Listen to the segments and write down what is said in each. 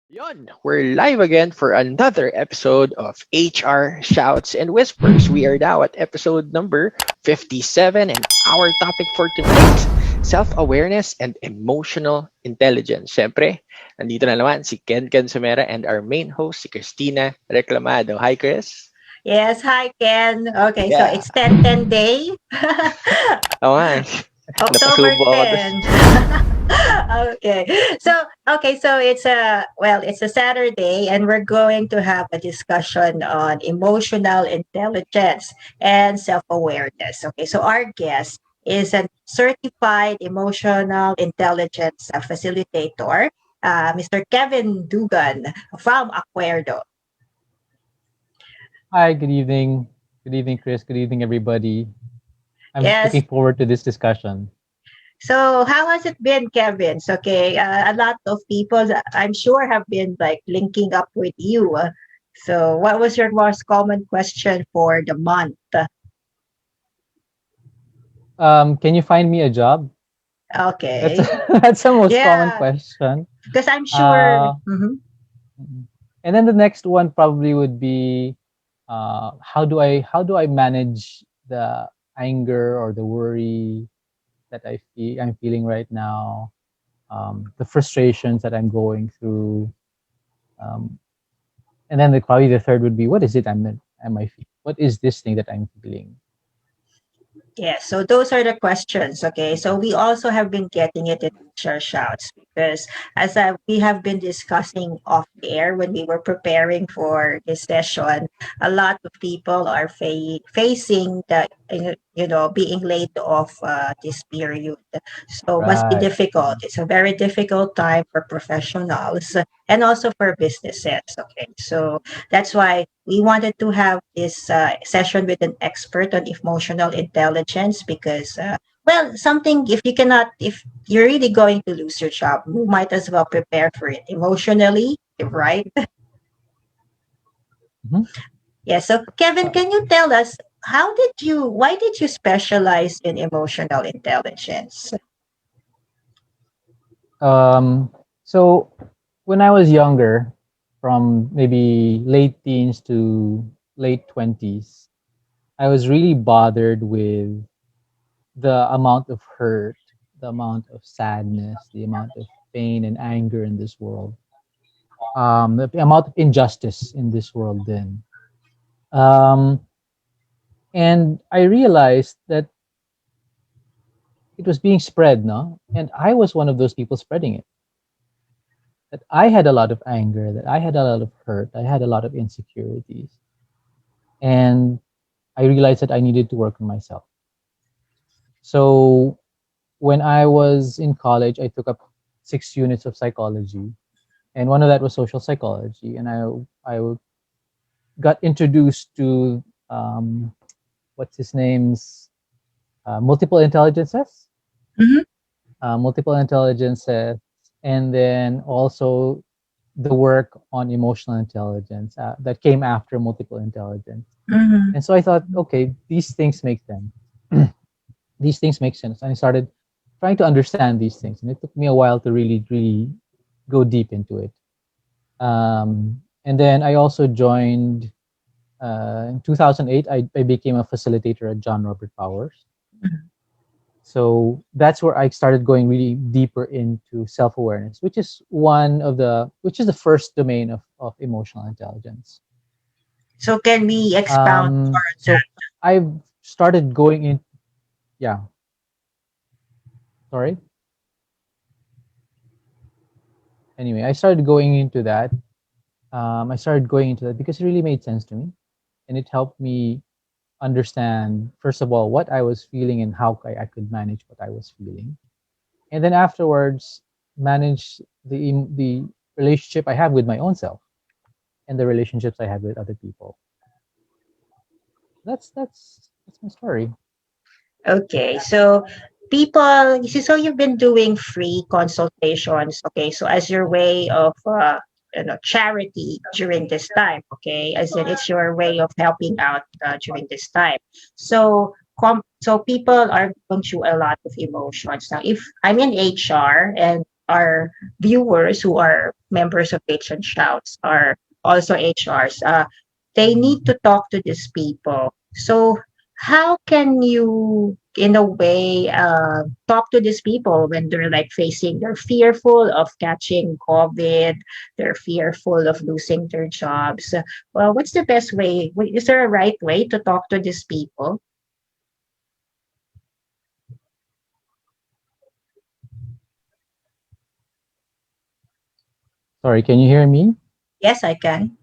Yon, we're live again for another episode of HR Shouts and Whispers. We are now at episode number 57, and our topic for tonight, self-awareness and emotional intelligence. Siyempre, nandito na naman si Ken Somera and our main host, si Cristina Reclamado. Hi, Chris. Yes, hi Ken. Okay, so Yeah. it's 10-10 day. Oo nga, eh. October Napasubo ako doon. 10. Okay. So it's a Saturday and we're going to have a discussion on emotional intelligence and self-awareness. Okay. So our guest is a certified emotional intelligence facilitator, Mr. Kevin Dugan from Acuerdo. Hi, good evening. Good evening, Chris. Good evening, everybody. I'm Yes. looking forward to this discussion. So how has it been, Kevin? So, okay, a lot of people, I'm sure, have been like linking up with you. So what was your most common question for the month? Can you find me a job? That's Okay, that's the most common yeah, question. because I'm sure. Uh, Mhm. and then the next one probably would be, how do I manage the anger or the worry that I'm feeling right now, the frustrations that I'm going through, um, and then probably the third would be, what is it am I feeling? What is this thing that I'm feeling? Yeah, so those are the questions. Okay, so we also have been getting it in share shouts because we have been discussing off air when we were preparing for this session, a lot of people are facing the being laid off this period. So must be Right. difficult. It's a very difficult time for professionals and also for businesses. Okay, so that's why we wanted to have this session with an expert on emotional intelligence because, something if you're really going to lose your job, you might as well prepare for it emotionally, right? Mhm. Yeah. So, Kevin, can you tell us why did you specialize in emotional intelligence? So when I was younger, from maybe late teens to late 20s, I was really bothered with the amount of hurt, the amount of sadness, the amount of pain and anger in this world, the amount of injustice in this world then. Um, and I realized that it was being spread, no? And I was one of those people spreading it. That I had a lot of anger, that I had a lot of hurt, I had a lot of insecurities. And I realized that I needed to work on myself. So when I was in college, I took up 6 units of psychology, and one of that was social psychology. And I got introduced to what's his name's multiple intelligences, Mhm. multiple intelligences, and then also the work on emotional intelligence that came after multiple intelligence. Mhm. And so I thought, okay, these things make sense. These things make sense. And I started trying to understand these things. And it took me a while to really, really go deep into it. And then I also joined, in 2008, I became a facilitator at John Robert Powers. So that's where I started going really deeper into self-awareness, which is the first domain of emotional intelligence. So can we expound more on So I've started going in. Yeah, sorry. Anyway, I started going into that. I started going into that because it really made sense to me, and it helped me understand, first of all, what I was feeling and how I could manage what I was feeling, and then afterwards manage the relationship I have with my own self and the relationships I have with other people. That's my story. that? Okay, so people, you see, so you've been doing free consultations. Okay, so as your way of charity during this time. Okay, as in it's your way of helping out during this time. So so people are going through a lot of emotions now. If I'm in HR and our viewers who are members of H and Shouts are also HRs. They need to talk to these people. So how can you, in a way, talk to these people when they're like facing, they're fearful of catching COVID, they're fearful of losing their jobs. Well, what's the best way? Is there a right way to talk to these people? Sorry, can you hear me? Yes, I can.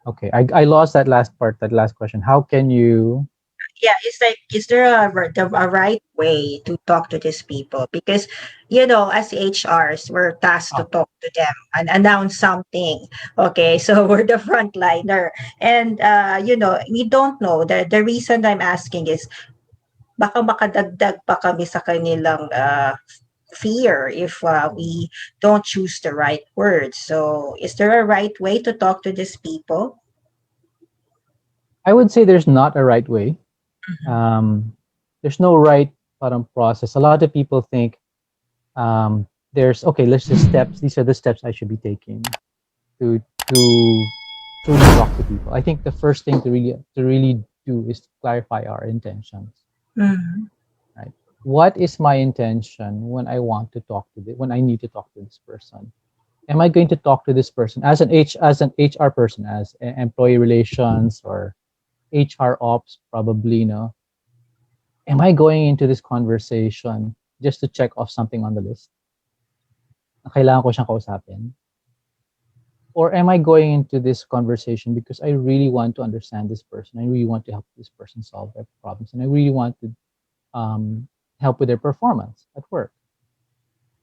Okay, I lost that last part, that last question. How can you? Yeah, it's like, is there a right way to talk to these people? Because, as HRs, we're tasked to Ah, talk to them and announce something. Okay, so we're the frontliner. And, we don't know. The reason I'm asking is, baka makadagdag pa kami sa kanilang fear if we don't choose the right words. So, is there a right way to talk to these people? I would say there's not a right way. Mhm. Um, there's no right process. A lot of people think there's okay. Let's just steps. These are the steps I should be taking to truly talk to people. I think the first thing to really do is to clarify our intentions. Mhm. Right? What is my intention when I want to talk to when I need to talk to this person? Am I going to talk to this person as an HR person, as employee relations or HR ops, probably, am I going into this conversation just to check off something on the list na kailangan ko siyang kausapin? Or am I going into this conversation because I really want to understand this person? I really want to help this person solve their problems, and I really want to help with their performance at work.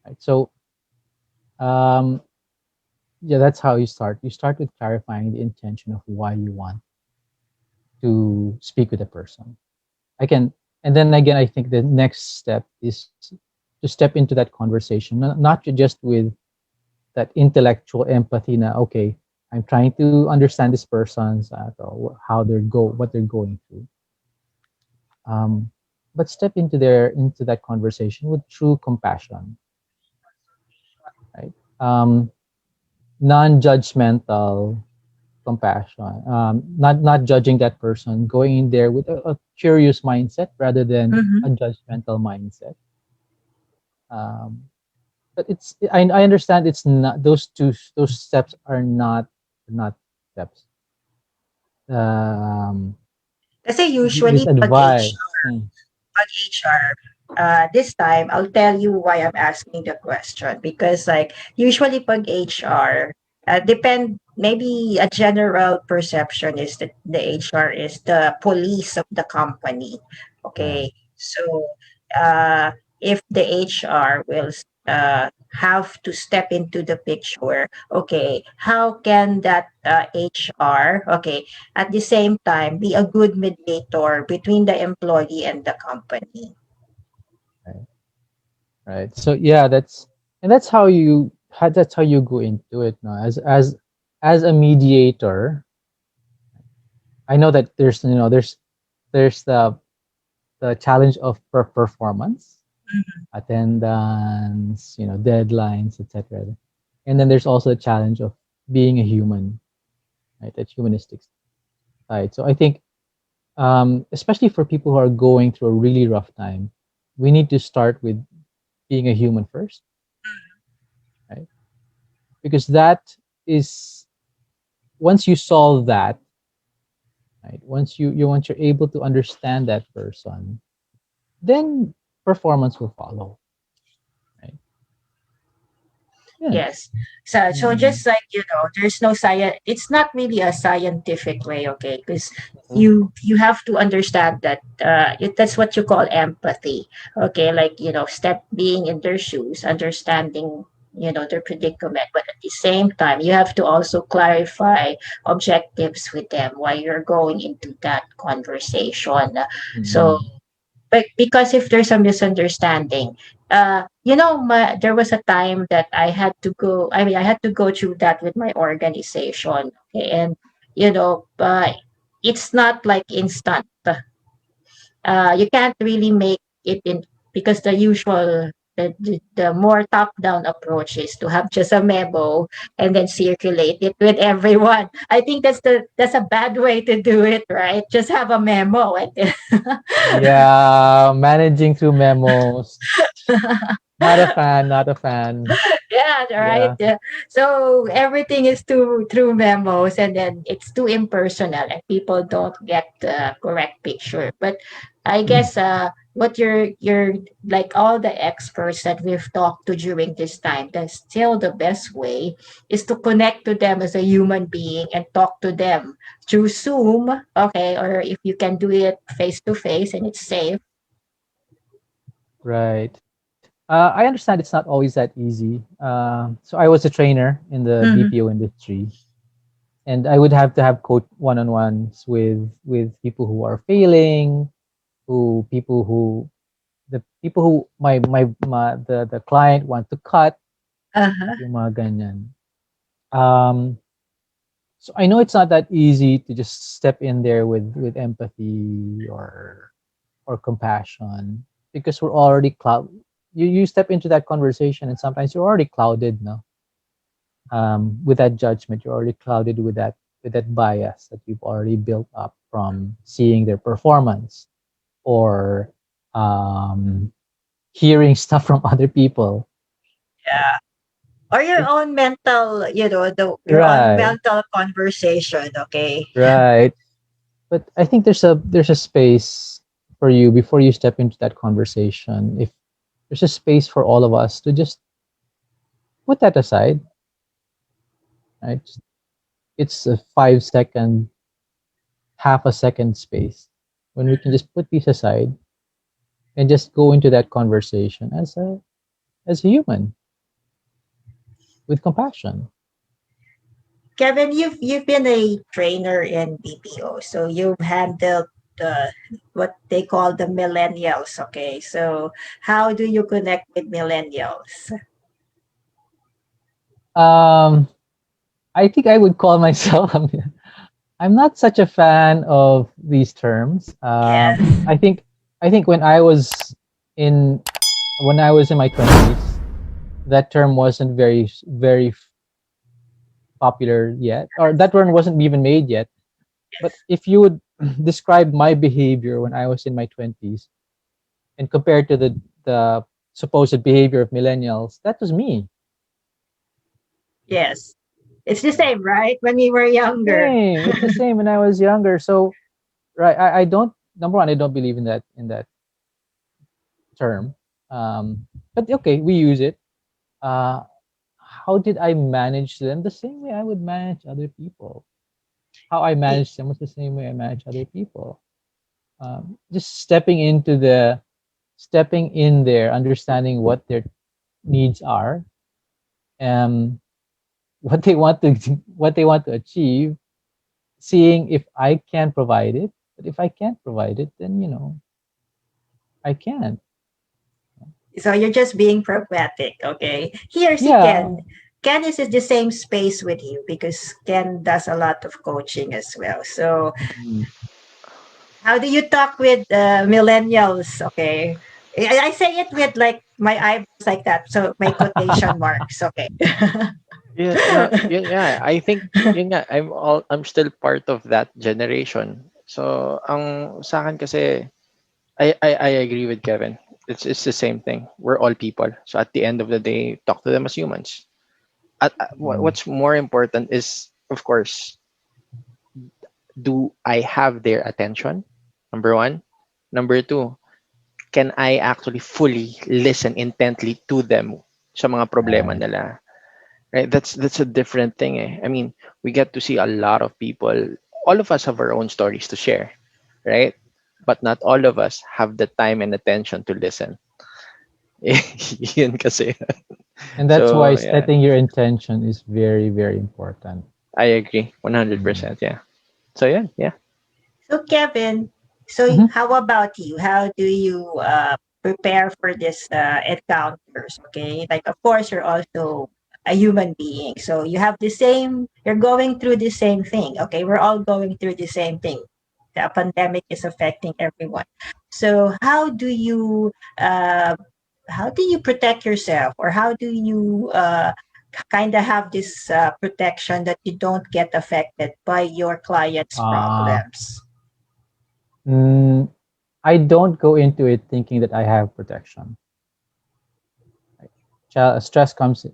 Right. So um, yeah, that's how you start. You start with clarifying the intention of why you want to speak with a person. I can, and then again, I think the next step is to step into that conversation, not just with that intellectual empathy. Now, okay, I'm trying to understand this person's how what they're going through. Um, but step into that conversation with true compassion, right? Non-judgmental compassion, not judging that person, going in there with a curious mindset rather than a Mhm. judgmental mindset. Um, but I understand it's not those steps are not steps. Um, Kasi this usually pag advice. HR, this time I'll tell you why I'm asking the question, because like usually pag HR, depend, maybe a general perception is that the HR is the police of the company. Yeah, Okay, so uh, if the HR will have to step into the picture, okay, how can that HR, okay, at the same time be a good mediator between the employee and the company? right, right. So yeah, that's how you go into it. No, as a mediator, I know that there's the challenge of performance, attendance, deadlines, etc. And then there's also a challenge of being a human, right? That humanistic side. So I think, especially for people who are going through a really rough time, we need to start with being a human first, right? Because that is once you solve that, right? Once you're able to understand that person, then performance will follow, right? Yeah. Yes. So Mhm. just like, there's no science. It's not really a scientific way, okay? Because Mhm. you have to understand that that's what you call empathy, okay? Like, step being in their shoes, understanding, their predicament, but at the same time, you have to also clarify objectives with them while you're going into that conversation. So Mhm. but because if there's a misunderstanding, there was a time that I had to go through that with my organization, okay? And it's not like instant. You can't really make it in, because the the more top-down approach is to have just a memo and then circulate it with everyone. I think that's a bad way to do it, right? Just have a memo and then Yeah, managing through memos. Not a fan, not a fan. yeah, right. Yeah. Yeah. So everything is through memos, and then it's too impersonal, and people don't get the correct picture. But I guess what you're like all the experts that we've talked to during this time, that's still the best way is to connect to them as a human being and talk to them through Zoom, okay, or if you can do it face to face and it's safe. Right. I understand it's not always that easy. So I was a trainer in the Mm-hmm. BPO industry, and I would have to have coach one-on-ones with people who are failing, who people who the people who the client want to cut, Uh-huh. yung mga ganyan. Um, so I know it's not that easy to just step in there with empathy or compassion because we're already you step into that conversation and sometimes you're already clouded, no, with that judgment. You're already clouded with that bias that you've already built up from seeing their performance or um, hearing stuff from other people. Or your It, own mental, your own right, mental conversation, okay? right. But I think there's a space for you before you step into that conversation. If there's a space for all of us to just put that aside, right? It's a 5 second, half a second space when we can just put these aside and just go into that conversation as a human with compassion. Kevin, you've been a trainer in BPO, so you've handled the what they call the millennials, okay? So how do you connect with millennials? Um, I think I would call myself. I'm not such a fan of these terms. Yes, I think in when I was in my 20s, that term wasn't very popular yet, or that term wasn't even made yet. But if you would describe my behavior when I was in my 20s and compared to the supposed behavior of millennials, that was me. yes. It's the same, right? When we were younger. Same. It's the same when I was younger. So right, I don't number one, I don't believe in that term. But okay, we use it. Uh, how did I manage them? The same way I would manage other people. How I Y- manage them was the same way I manage other people. Just stepping in there, understanding what their needs are, um, what they want to what they want to achieve, seeing if I can provide it. But if I can't provide it, then I can't. So you're just being pragmatic, okay? Here si Yeah. Ken. Ken is in the same space with you because Ken does a lot of coaching as well. So Mhm. how do you talk with millennials? Okay. I say it with like my eyebrows like that. So my quotation marks. Okay. Yeah, yeah, yeah. I think yun nga, I'm still part of that generation. So, ang sa akin kasi I agree with Kevin. It's the same thing. We're all people. So at the end of the day, talk to them as humans. Mhm. What's more important is, of course, do I have their attention? Number one. Number two, can I actually fully listen intently to them sa mga problema Right. nila? Right? That's a different thing. Eh. I mean, we get to see a lot of people. All of us have our own stories to share, right? But not all of us have the time and attention to listen. Yun kasi. And that's why So, yeah, setting your intention is very, very important. I agree Mhm. 100%. Yeah. So, yeah, yeah. So Kevin, so Mhm. how about you? How do you prepare for this encounters? Okay, like of course you're also a human being, so you have the same. You're going through the same thing. Okay, we're all going through the same thing. The pandemic is affecting everyone. So how how do you protect yourself, or how do you kind of have this protection that you don't get affected by your clients' Uh, problems? mm, I don't go into it thinking that I have protection. Right? Stress comes.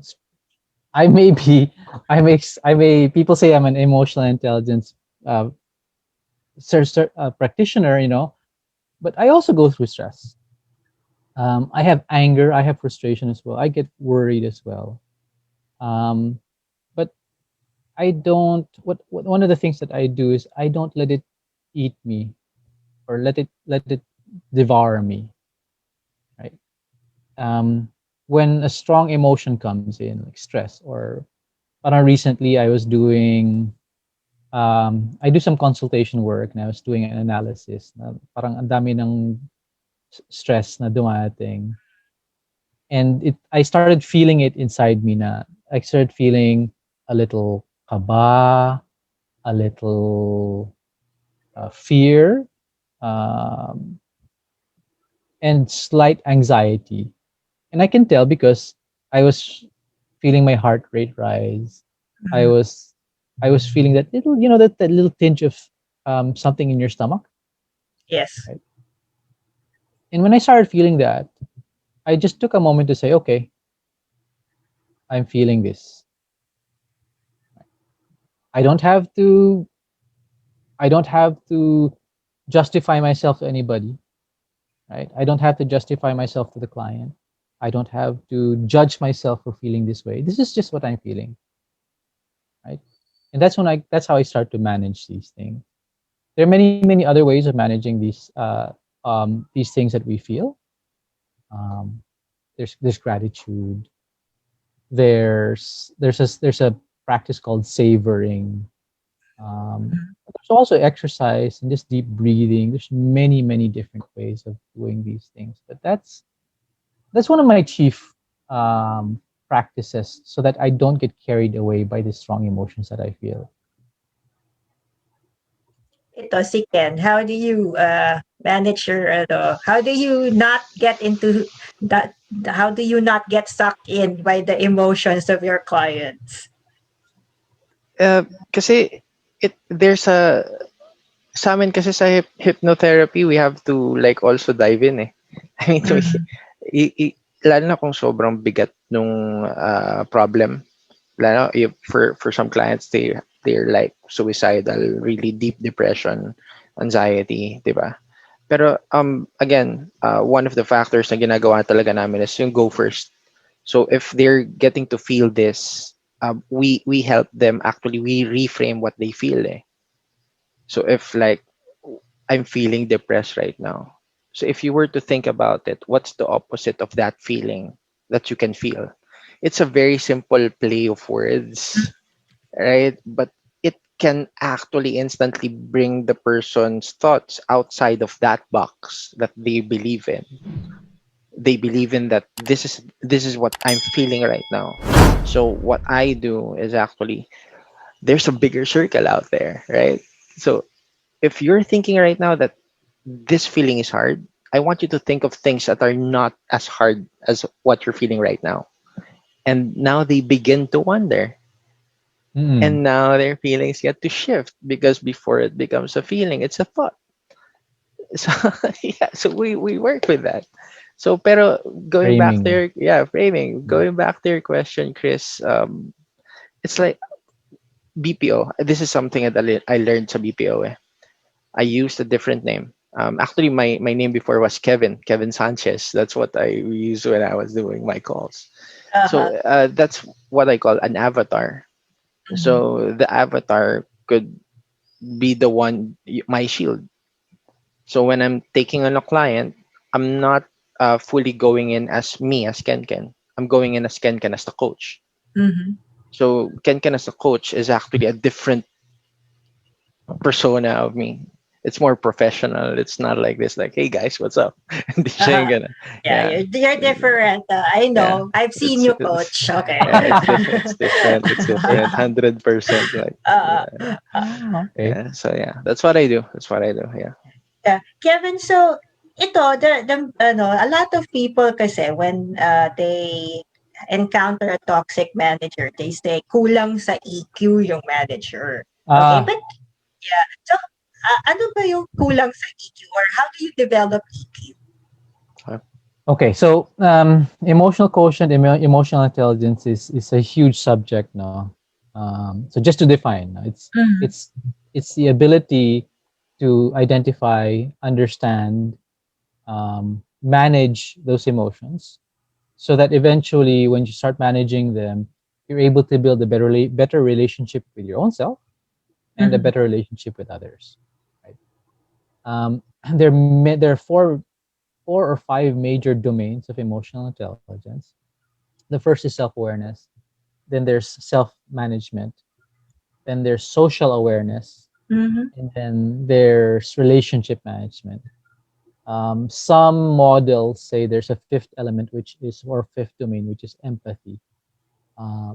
I may be. I may. People say I'm an emotional intelligence uh, practitioner. But I also go through stress. I have anger. I have frustration as well. I get worried as well. Um, but I don't. What one of the things that I do is I don't let it eat me, or let it devour me. Right. Um, when a strong emotion comes in, like stress, or recently I was doing I do some consultation work, and I was doing an analysis na parang ang dami ng stress na dumating, and I started feeling it inside me na I started feeling a little kaba, a little fear, um, and slight anxiety. And I can tell because I was feeling my heart rate rise. I Mhm. was I was feeling that little, that little tinge of something in your stomach, Yes. right? And when I started feeling that, I just took a moment to say, okay, I'm feeling this. I don't have to I don't have to justify myself to anybody, right? I don't have to justify myself to the client. I don't have to judge myself for feeling this way. This is just what I'm feeling, right? And that's how I start to manage these things. There are many other ways of managing these things that we feel. Um, there's gratitude. There's a practice called savoring. There's also exercise and just deep breathing. There's many different ways of doing these things, but that's one of my chief um, practices, so that I don't get carried away by the strong emotions that I feel. Ito, si Ken, how do you manage your, how do you not get into that, how do you not get sucked in by the emotions of your clients? Kasi there's a sa amin kasi sa hypnotherapy, we have to like also dive in eh. I mean, Mhm. lalo na kung sobrang bigat nung problem. Lalo if for some clients, they're like suicidal, really deep depression, anxiety, 'di ba? Pero again, one of the factors na ginagawa talaga namin is yung go first. So if they're getting to feel this, we help them, actually we reframe what they feel eh. So if like I'm feeling depressed right now. So if you were to think about it, what's the opposite of that feeling that you can feel? It's a very simple play of words, right? But it can actually instantly bring the person's thoughts outside of that box that they believe in. They believe in that this is what I'm feeling right now. So what I do is actually, there's a bigger circle out there, right? So if you're thinking right now that this feeling is hard, I want you to think of things that are not as hard as what you're feeling right now. And now they begin to wonder. Mm, And now their feelings get to shift, because before it becomes a feeling, it's a thought. So yeah, so we work with that. So pero going back framing. there, yeah, framing. Mm. Going back to your question, Chris, it's like BPO. This is something that I learned sa BPO. Eh. I used a different name. Actually, my name before was Kevin Sanchez. That's what I used when I was doing my calls. So Uh-huh. that's what I call an avatar. Mhm. So the avatar could be the one, my shield. So when I'm taking on a client, I'm not fully going in as me as Ken Ken. I'm going in as Ken Ken as the coach. Mhm. So Ken Ken as the coach is actually a different persona of me. It's more professional. It's not like this, like, hey guys, what's up? Hindi siya yung Uh-huh. ganun. Yeah, Yeah. you're different. I Yeah. know. I've seen It's, you, it's coach. Okay. yeah, it's different. It's different. It's different. 100%. Like, uh, yeah. Ah, okay. Yeah. So yeah, that's what I do. That's what I do. Yeah. yeah. Kevin, so a lot of people kasi when they encounter a toxic manager, they say kulang sa EQ yung manager. Okay, Ah, but yeah. So, ano ba yung kulang sa EQ or how do you develop EQ? okay. So, emotional quotient, emotional intelligence is a huge subject now. So just to define, Mm, it's it's the ability to identify, understand, manage those emotions, so that eventually, when you start managing them, you're able to build a better relationship with your own self and a mm, better relationship with others. Right? There are four or five major domains of emotional intelligence. The first is self awareness, then there's self management, then there's social awareness, mhm, and then there's relationship management. Some models say there's a fifth element, which is, or fifth domain, which is empathy. Uh,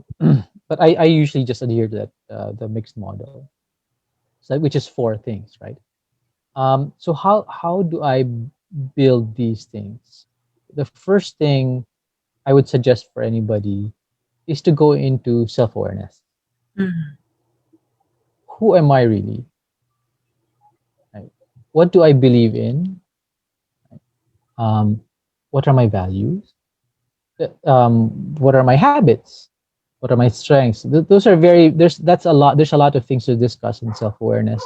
but I usually just adhere to that, the mixed model, so, which is four things, right? So how do I build these things? The first thing I would suggest for anybody is to go into self awareness. mhm, Who am I really? Right? What do I believe in? Um, what are my values? What are my habits? What are my strengths? Those are very that's a lot. There's a lot of things to discuss in self awareness.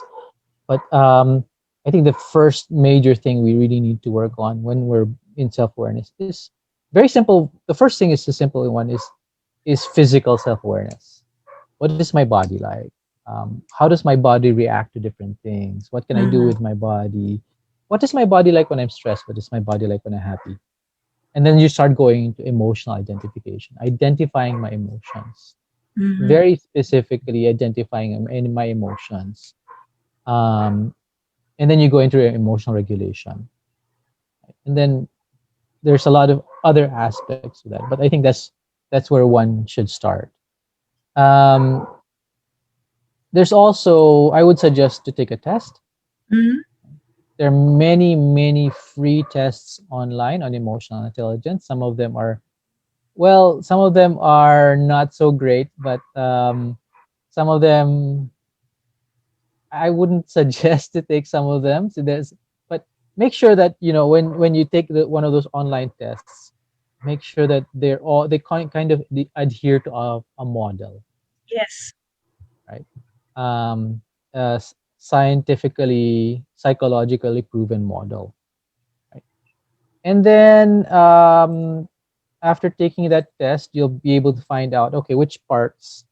But I think the first major thing we really need to work on when we're in self awareness is very simple. The first thing is the simple one is physical self awareness. What is my body like? How does my body react to different things? What can I do mhm, with my body? What is my body like when I'm stressed? What is my body like when I'm happy? And then you start going into emotional identification, identifying my emotions, mhm. very specifically identifying my emotions. Um, and then you go into emotional regulation, and then there's a lot of other aspects to that. But I think that's where one should start. Um, there's also, I would suggest to take a test. Mhm. There are many free tests online on emotional intelligence. Some of them are, well, some of them are not so great, but some of them I wouldn't suggest to take some of them. So there's, but make sure that when you take one of those online tests, make sure that they kind of they adhere to a model, Yes. right? Um, Scientifically, psychologically proven model, right? And then after taking that test, you'll be able to find out, okay, which parts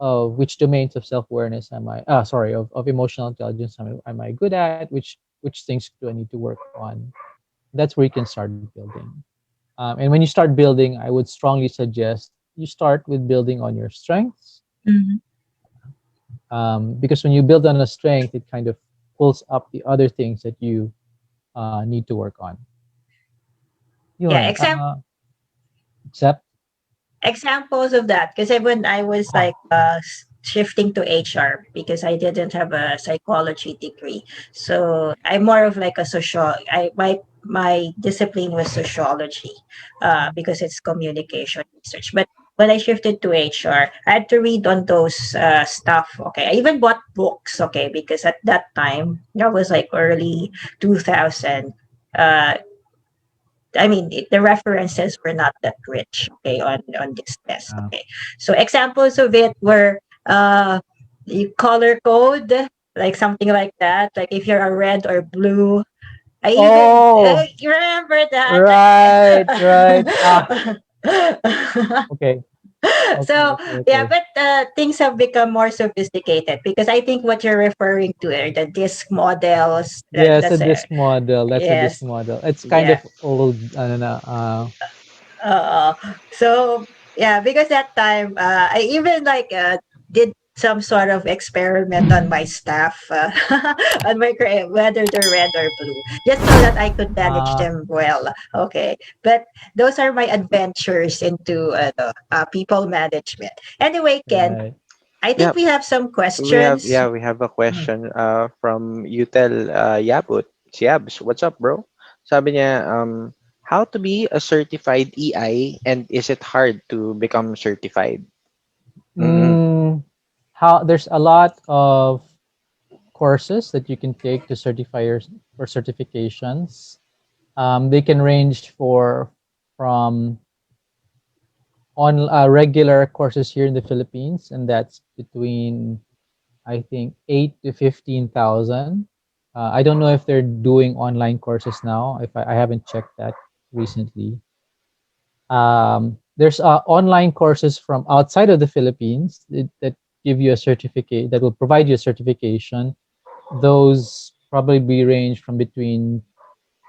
of which domains of self-awareness am I sorry, of emotional intelligence am I good at, which things do I need to work on. That's where you can start building. And when you start building, I would strongly suggest you start with building on your strengths, Mhm. because when you build on a strength, it kind of pulls up the other things that you need to work on. Yeah, Yun, except examples of that because when I was ah, like shifting to HR because I didn't have a psychology degree, so I'm more of like a social. My discipline was sociology, because it's communication research. But when I shifted to HR, I had to read on those stuff. Okay, I even bought books. Okay, because at that time that was like early 2000. Uh, I mean, the references were not that rich, okay, on this test, ah. okay. So examples of it were the color code, like something like that. Like if you're a red or blue, I even Oh, you remember that, right, right. like. Okay, okay, So okay, yeah, okay. but things have become more sophisticated because I think what you're referring to are the disk models. Yes, a That's a disk model. That's a disk yes, model. It's kind yeah. of old. I don't know. Uh, so yeah, because that time I even like did some sort of experiment on my staff, on my whether they're red or blue, just so that I could manage Uh, them well. Okay, but those are my adventures into people management. Anyway, Ken, right. I think Yeah, we have some we have questions. yeah we have a question from Utel Yabut. Yabs, what's up, bro? Sabi niya, how to be a certified EI and is it hard to become certified? Mm-mm. Mm, how there's a lot of courses that you can take to certify your for certifications. They can range for from on regular courses here in the Philippines, and that's between I think 8 to 15,000. I don't know if they're doing online courses now. If I haven't checked that recently. There's online courses from outside of the Philippines that give you a certificate that will provide you a certification. Those probably be range from between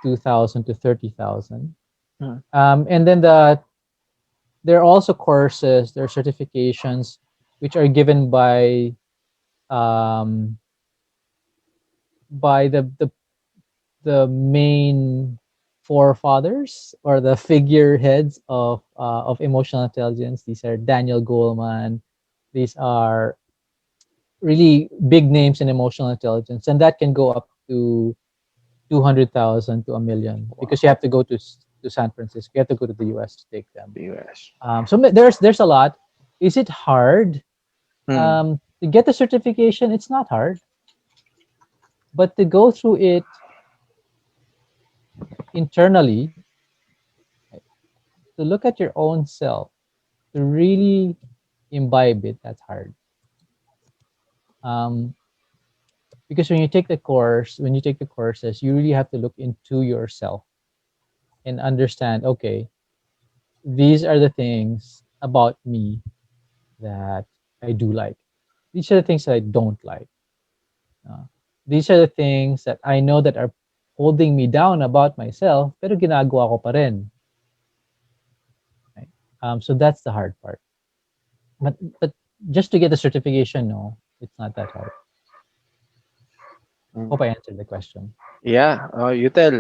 2,000 to 30,000. Mm. And then there are also courses, there are certifications which are given um, by the main forefathers or the figureheads of emotional intelligence. These are Daniel Goleman. These are really big names in emotional intelligence, and that can go up to 200,000 to a million because you Wow. have to go to San Francisco. You have to go to the U.S. to take them. US. There's a lot. Is it hard Hmm. to get the certification? It's not hard, but to go through it internally, to look at your own self, to really imbibe it, that's hard. Um, because when you take the courses, you really have to look into yourself and understand. Okay, these are the things about me that I do like. These are the things that I don't like. Uh, these are the things that I know that are holding me down about myself, pero ginagawa ko pa rin. Right? So that's the hard part. But just to get the certification, no, it's not that hard. Mm. Hope I answered the question. Yeah, you tell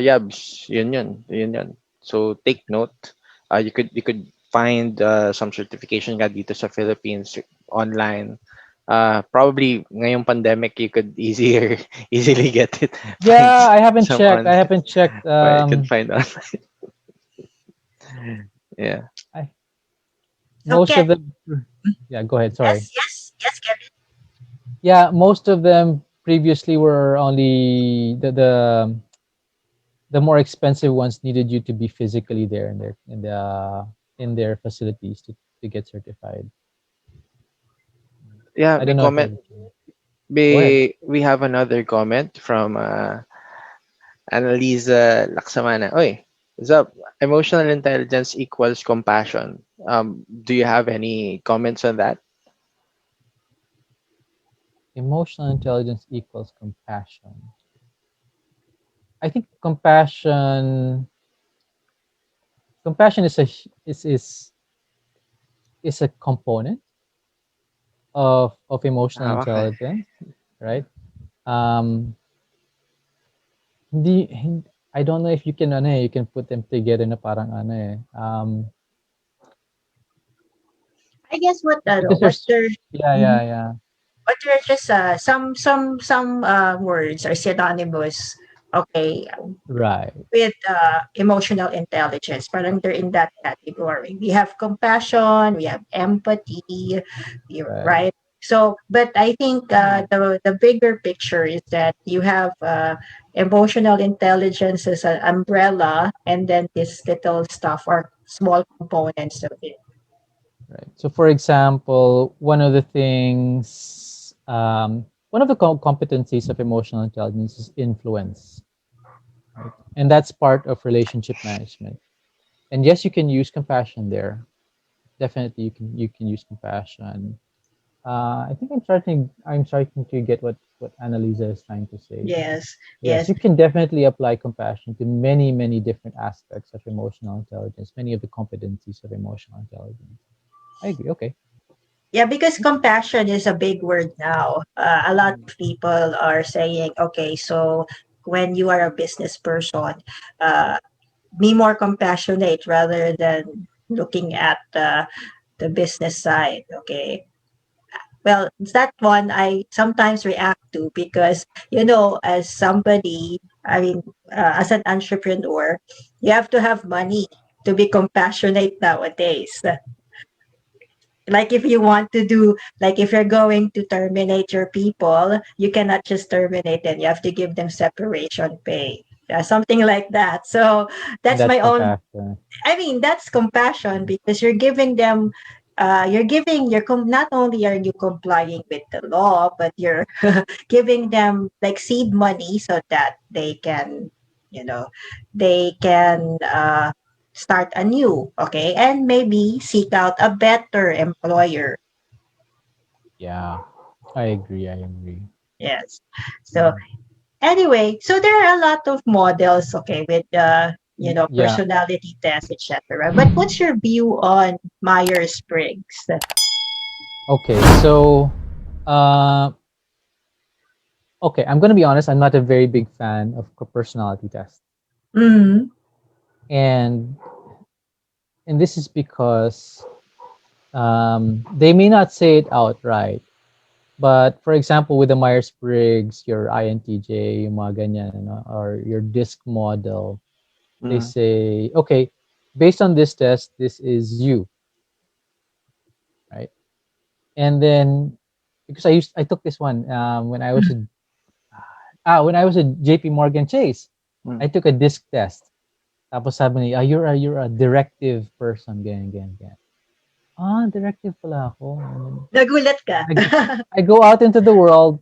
Yabs, yun. So take note. You could find some certification nga dito sa Philippines online. Probably ngayong pandemic you could easier easily get it. Find Yeah, I haven't some checked. on I haven't checked. you could find on. Yeah. I, So most Ken, of them. Yeah, go ahead. Sorry. yes, Kevin. Yeah, most of them previously were only the more expensive ones needed you to be physically there in their facilities to get certified. Yeah, I may don't know if comment. everything. Go ahead. We have another comment from Annalisa Laksamana. Oy, what's up? Emotional intelligence equals compassion. Do you have any comments on that? Emotional intelligence equals compassion. I think compassion is is a component of emotional Ah, okay. intelligence, right? Um, I don't know if you can you can put them together na parang I guess because what there's they're mhm. yeah But they're just some words are synonymous. Okay, right with emotional intelligence. Parang they're in that category. We have compassion, we have empathy, right right? So, but I think the bigger picture is that you have emotional intelligence as an umbrella, and then this little stuff are small components of it. right. So for example, one of the competencies of emotional intelligence is influence, right? And that's part of relationship management. And yes, you can use compassion there. Definitely, you can use compassion. I'm starting to get what Annalisa is trying to say. Yes, Yes, yes. you can definitely apply compassion to many different aspects of emotional intelligence, many of the competencies of emotional intelligence. I agree. Okay. Yeah, because compassion is a big word now. A lot Mm. of people are saying, okay, so when you are a business person, uh, be more compassionate rather than looking at the business side. Okay. Well, that one I sometimes react to because, as somebody I mean, as an entrepreneur, you have to have money to be compassionate nowadays. Like if you want to do, like if you're going to terminate your people, you cannot just terminate them. You have to give them separation pay. Something like that. So And that's that's my own, compassion. I mean, that's compassion because you're giving them, not only are you complying with the law, but you're giving them like seed money so that they can, you know, they can start anew, okay, and maybe seek out a better employer. Yeah, I agree. I agree. Yes. So Mhm. anyway, so there are a lot of models, okay, with Yeah. personality tests, etc. But what's your view on Myers Briggs? Okay. So, uh, okay. I'm gonna be honest. I'm not a very big fan of personality tests, Mm, and this is because they may not say it outright. But for example, with the Myers-Briggs, your INTJ, yung mga ganyan, ano, or your DISC model, they Mm, say, okay, based on this test, this is you, right? And then because I took this one when I was when I was at JP Morgan Chase, mm, I took a DISC test. Tapos sabi niya, you're a directive person, ganyan, ganyan, ganyan. Ah, directive pala ako. And then nagulat ka. I go out into the world.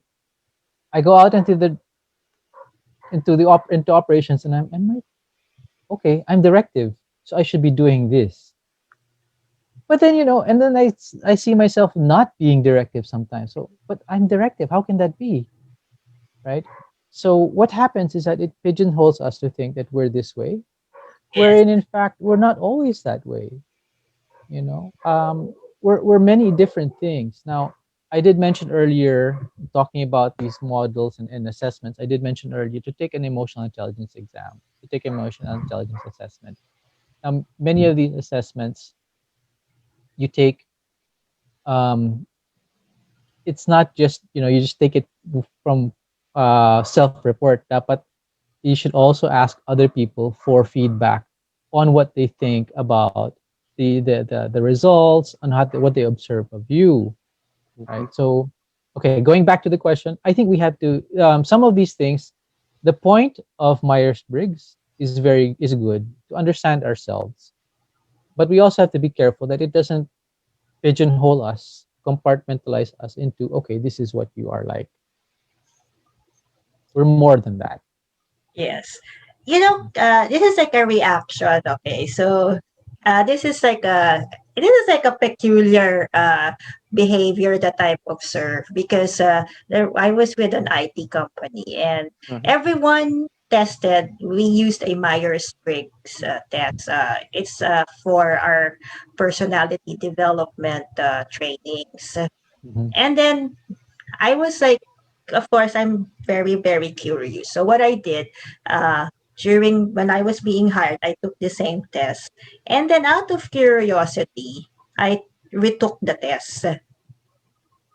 I go out into operations, and I'm like, okay, I'm directive, so I should be doing this. But then and then I see myself not being directive sometimes. So, but I'm directive. How can that be, right? So what happens is that it pigeonholes us to think that we're this way, Yes, wherein in fact we're not always that way. We're many different things. Now, I did mention earlier, talking about these models and assessments. I did mention earlier to take an emotional intelligence exam, to take emotional intelligence assessment. Many of these assessments you take, um, it's not just you just take it from self-report. Dapat you should also ask other people for feedback on what they think about the results, on what they observe of you, mhm, right? So, okay, going back to the question, I think we have to some of these things. The point of Myers-Briggs is good to understand ourselves, but we also have to be careful that it doesn't pigeonhole us, compartmentalize us into, okay, this is what you are like. We're more than that. yes. This is like a reaction. Okay, so this is like a peculiar behavior that I've observed because I was with an IT company and mhm, everyone tested. We used a Myers Briggs test. It's for our personality development trainings, Mhm. and then I was like, of course, I'm very, very curious. So what I did, during when I was being hired, I took the same test. And then out of curiosity, I retook the test.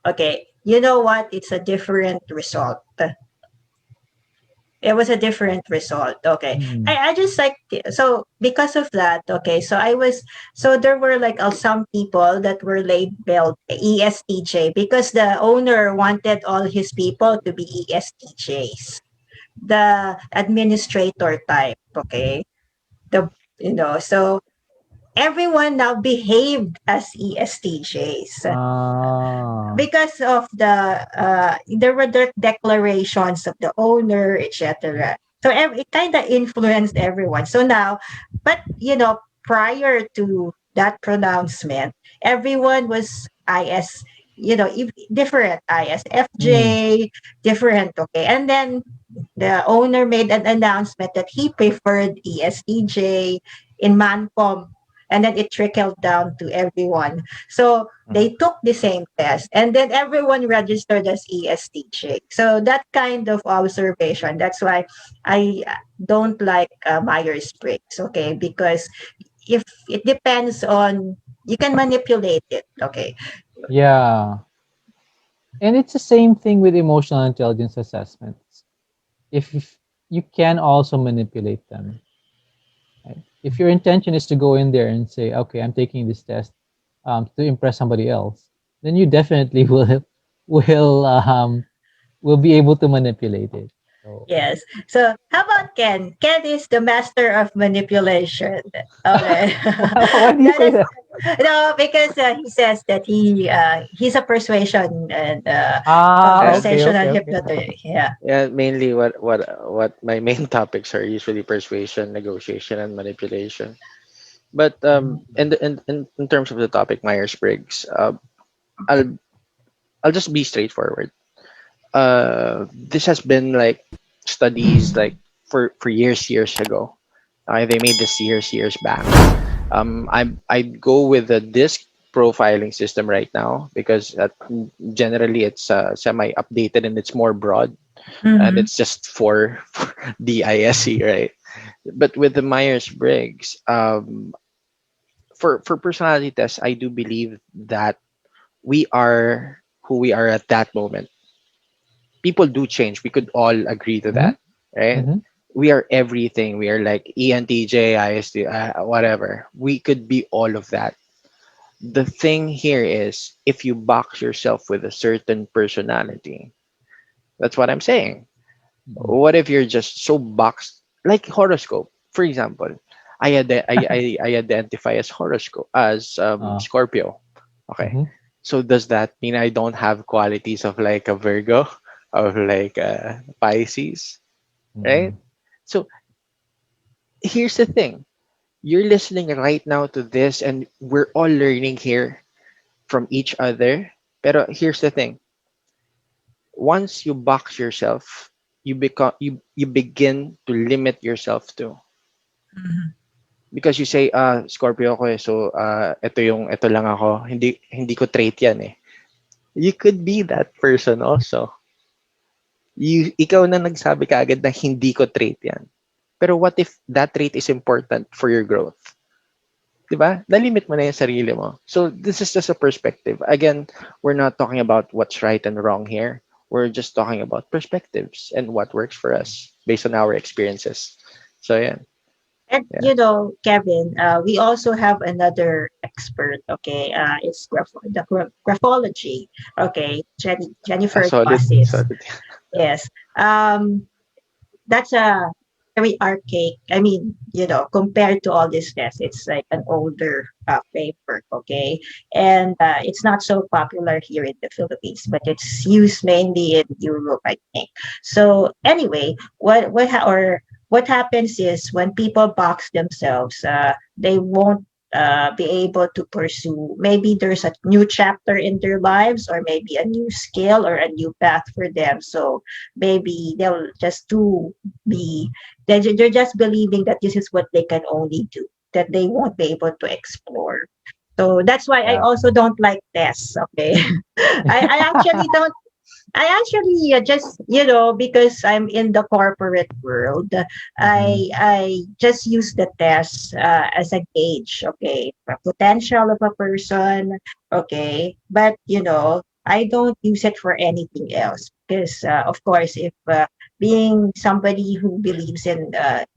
Okay. You know what? It's a different result. It was a different result. Okay. Mm. I just like, so because of that, okay. So there were like some people that were labeled ESTJ because the owner wanted all his people to be ESTJs, the administrator type. Okay. The, so everyone now behaved as ESTJs Ah. because of there were declarations of the owner, etc. So it kind of influenced everyone. So now, but prior to that pronouncement, everyone was IS, different Mm. ISFJ, different. Okay, and then the owner made an announcement that he preferred ESTJ in Mancom, and then it trickled down to everyone. So mhm. they took the same test, and then everyone registered as ESTJ. So that kind of observation, that's why I don't like Myers Briggs, okay? Because if it depends on, you can manipulate it, okay? Yeah. And it's the same thing with emotional intelligence assessments. If you can also manipulate them. Right? If your intention is to go in there and say, okay, I'm taking this test to impress somebody else, then you definitely will will be able to manipulate it. So Yes. So how about Ken? Ken is the master of manipulation. Okay. why do you That say is that? no, because he says that he's a persuasion and Ah, Yeah. okay, conversational okay, okay. hypnotherapist. Yeah. Yeah, mainly what my main topics are usually persuasion, negotiation, and manipulation. But in terms of the topic Myers Briggs, I'll I'll just be straightforward. This has been like studies like for years ago. They made this years back. I'd go with the disc profiling system right now because generally it's semi updated and it's more broad and Mm-hmm. it's just for DISC, right? But with the Myers Briggs, for personality tests, I do believe that we are who we are at that moment. People do change. We could all agree to Mm-hmm, that, right? mm-hmm, We are everything. We are like ENTJ, IST, whatever. We could be all of that. The thing here is if you box yourself with a certain personality, that's what I'm saying. mm-hmm. What if you're just so boxed, like horoscope, for example? I identify as horoscope as uh, Scorpio. Okay, mm-hmm, so does that mean I don't have qualities of like a Virgo, of like a Pisces, right? mm-hmm, So here's the thing: you're listening right now to this, and we're all learning here from each other. Pero here's the thing: once you box yourself, you begin to limit yourself too. Mm-hmm. Because you say, Scorpio ako eh, so ito lang ako. Hindi ko trait yan eh. You could be that person also. Ikaw na nagsabi ka agad na hindi ko trait yan. Pero what if that trait is important for your growth? 'Di ba? Nalimit mo na yung sarili mo. So this is just a perspective. Again, we're not talking about what's right and wrong here. We're just talking about perspectives and what works for us based on our experiences. So yeah. And Yeah. Kevin, we also have another expert. Okay, it's graphology. Okay, Ah, Jennifer solid, Classes. solid. Yes. That's a very archaic. I mean, compared to all these tests, it's like an older paper. Okay, and it's not so popular here in the Philippines, but it's used mainly in Europe, I think. So anyway, what happens is when people box themselves, they won't be able to pursue. Maybe there's a new chapter in their lives, or maybe a new skill or a new path for them. So maybe they'll just be they're just believing that this is what they can only do, that they won't be able to explore. So that's why I yeah. also don't like tests. Okay. I actually don't. I actually just because I'm in the corporate world, Mm-hmm, I just use the test as a gauge, okay, for potential of a person, okay, but I don't use it for anything else because of course if being somebody who believes in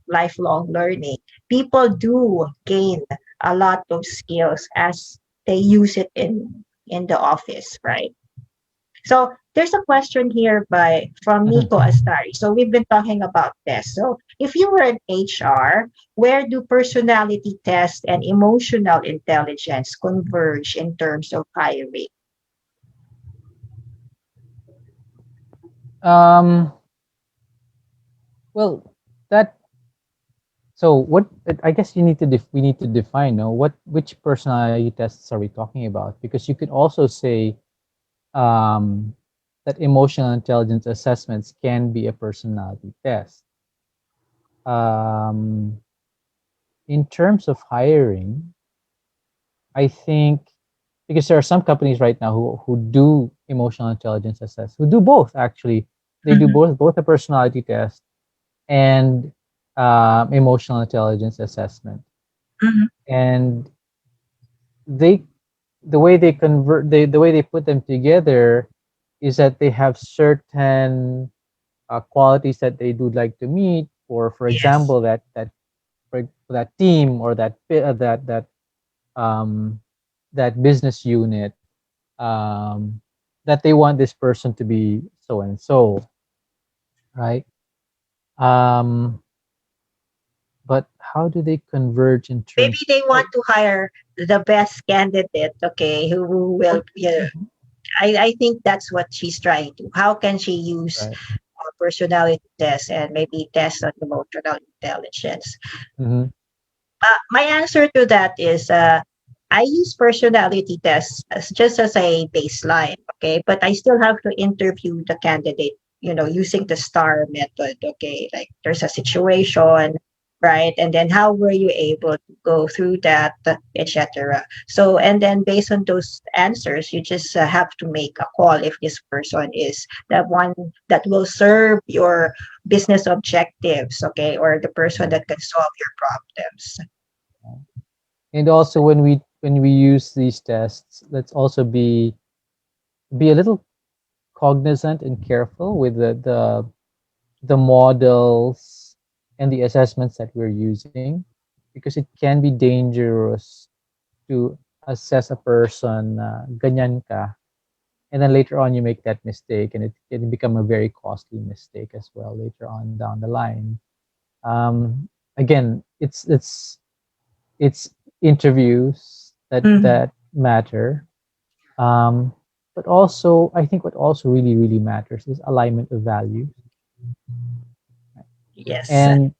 lifelong learning, people do gain a lot of skills as they use it in the office, right? So there's a question here by from Nico mm-hmm. Astari. So we've been talking about this. So if you were an HR, where do personality tests and emotional intelligence converge in terms of hiring? Um, well, that so what I guess you need to we need to define, no, what which personality tests are we talking about? Because you could also say um, that emotional intelligence assessments can be a personality test. Um, in terms of hiring, I think because there are some companies right now who do emotional intelligence assess, who do both actually. They do Mhm, both a personality test and emotional intelligence assessment. mhm, And they the way they convert the way they put them together is that they have certain qualities that they would like to meet, or for Yes. example, for that team or um, that business unit, um, that they want this person to be so and so, right? Um, but how do they converge in Maybe terms? they want Oh, to hire the best candidate, okay, who will, mhm, I think that's what she's trying to. How can she use right. personality tests and maybe test on emotional intelligence? Hmm. My answer to that is I use personality tests as just as a baseline, okay? But I still have to interview the candidate, using the STAR method, okay? Like there's a situation, right? And then how were you able to go through that, etc. So, and then based on those answers, you just have to make a call if this person is the one that will serve your business objectives, okay? Or the person that can solve your problems. And also when we use these tests, let's also be a little cognizant and careful with the models and the assessments that we're using, because it can be dangerous to assess a person ganyan ka, and then later on you make that mistake, and it can become a very costly mistake as well later on down the line. Again, it's interviews Mhm. that matter. um, but also I think what also really matters is alignment of values. Yes. And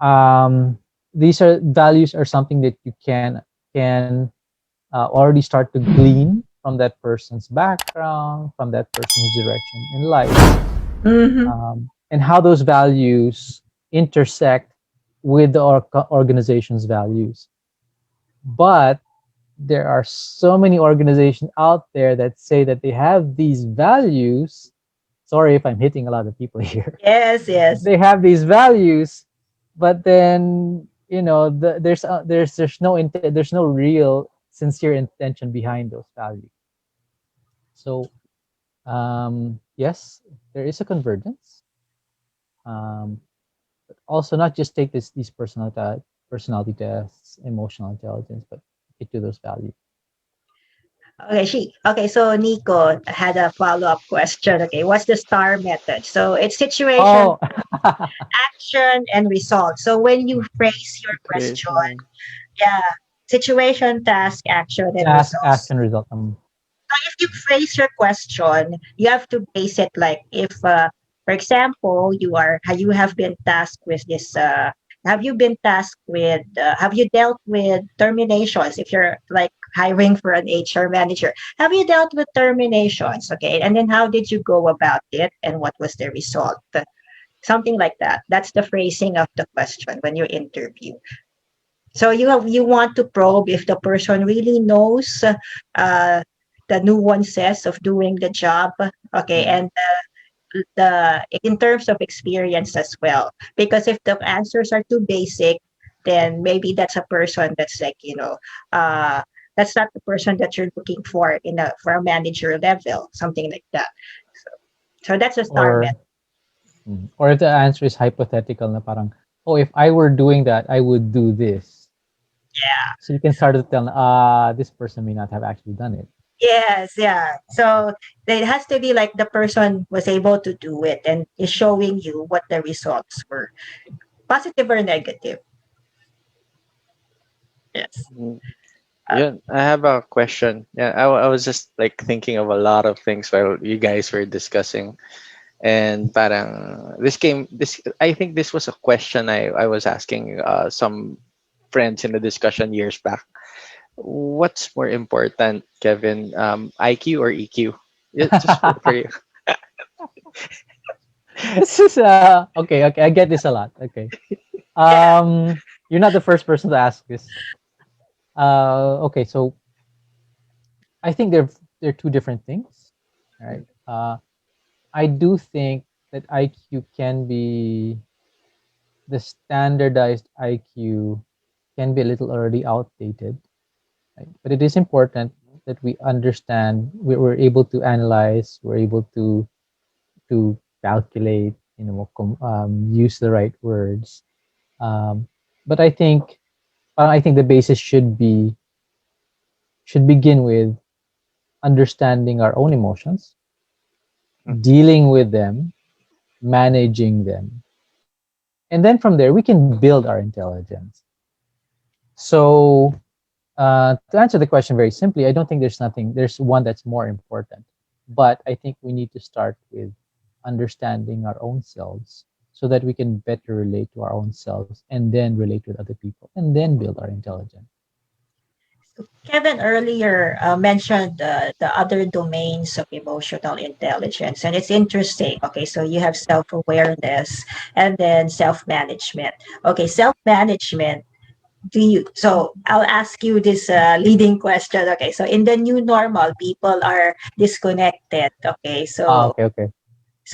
um, these are values are something that you can already start to glean from that person's background, from that person's direction in life, Mhm. and how those values intersect with the organization's values. But there are so many organizations out there that say that they have these values. Sorry if I'm hitting a lot of people here. Yes, yes. They have these values, but then there's no real sincere intention behind those values. So yes, there is a convergence. Um, but also not just take these personality tests, emotional intelligence, but get to those values. Okay, so Nico had a follow-up question. Okay, what's the STAR method? So it's situation, Oh, action, and result. So when you phrase your question, Situation. yeah, situation, task, action, and task, results. action, result. So if you phrase your question, you have to base it like if, for example, you have been tasked with this. Have you been tasked with? Have you dealt with terminations? If you're like hiring for an HR manager, have you dealt with terminations? Okay, and then how did you go about it, and what was the result? Something like that. That's the phrasing of the question when you interview. So you want to probe if the person really knows uh, the nuances of doing the job, okay, Mhm. and the in terms of experience as well. Because if the answers are too basic, then maybe that's a person that's like uh, that's not the person that you're looking for for a manager level, something like that. So, so that's a star Or method. or if the answer is hypothetical, na parang, oh, if I were doing that, I would do this. Yeah. So you can start to tell, this person may not have actually done it. Yes, yeah. So it has to be like the person was able to do it and is showing you what the results were, positive or negative. Yes. Mhm. Uh, Yeah, I have a question. Yeah, I was just like thinking of a lot of things while you guys were discussing, and parang this I think this was a question I was asking some friends in the discussion years back. What's more important, Kevin? IQ or EQ? Yeah, just for you. This is okay. Okay, I get this a lot. Okay, yeah. you're not the first person to ask this. Okay, so I think they're two different things, right? I do think that IQ can be the standardized IQ can be a little already outdated, right? But it is important that we understand we're able to analyze, we're able to calculate, use the right words. Um, but I think the basis should begin with understanding our own emotions, Mhm. dealing with them, managing them, and then from there we can build our intelligence. So, to answer the question very simply, I don't think there's one that's more important. But I think we need to start with understanding our own selves so that we can better relate to our own selves and then relate with other people and then build our intelligence. Kevin earlier mentioned the other domains of emotional intelligence, and it's interesting. Okay, so you have self awareness and then self management. Okay, self management. Do you? So I'll ask you this leading question. Okay, so in the new normal, people are disconnected. Okay, so Okay, okay.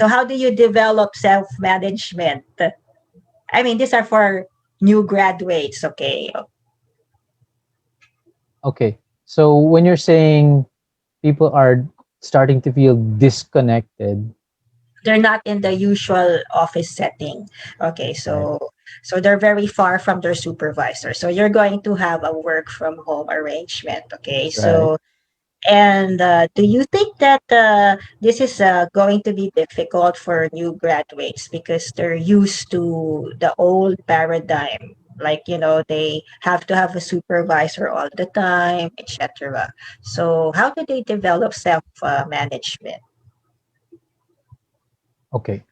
how do you develop self management? I mean, these are for new graduates. Okay, Okay. So when you're saying people are starting to feel disconnected, they're not in the usual office setting. Okay, right? so they're very far from their supervisor, so you're going to have a work from home arrangement. Okay, Right. so and do you think that this is going to be difficult for new graduates because they're used to the old paradigm, like they have to have a supervisor all the time, etc. So how do they develop self management? Okay.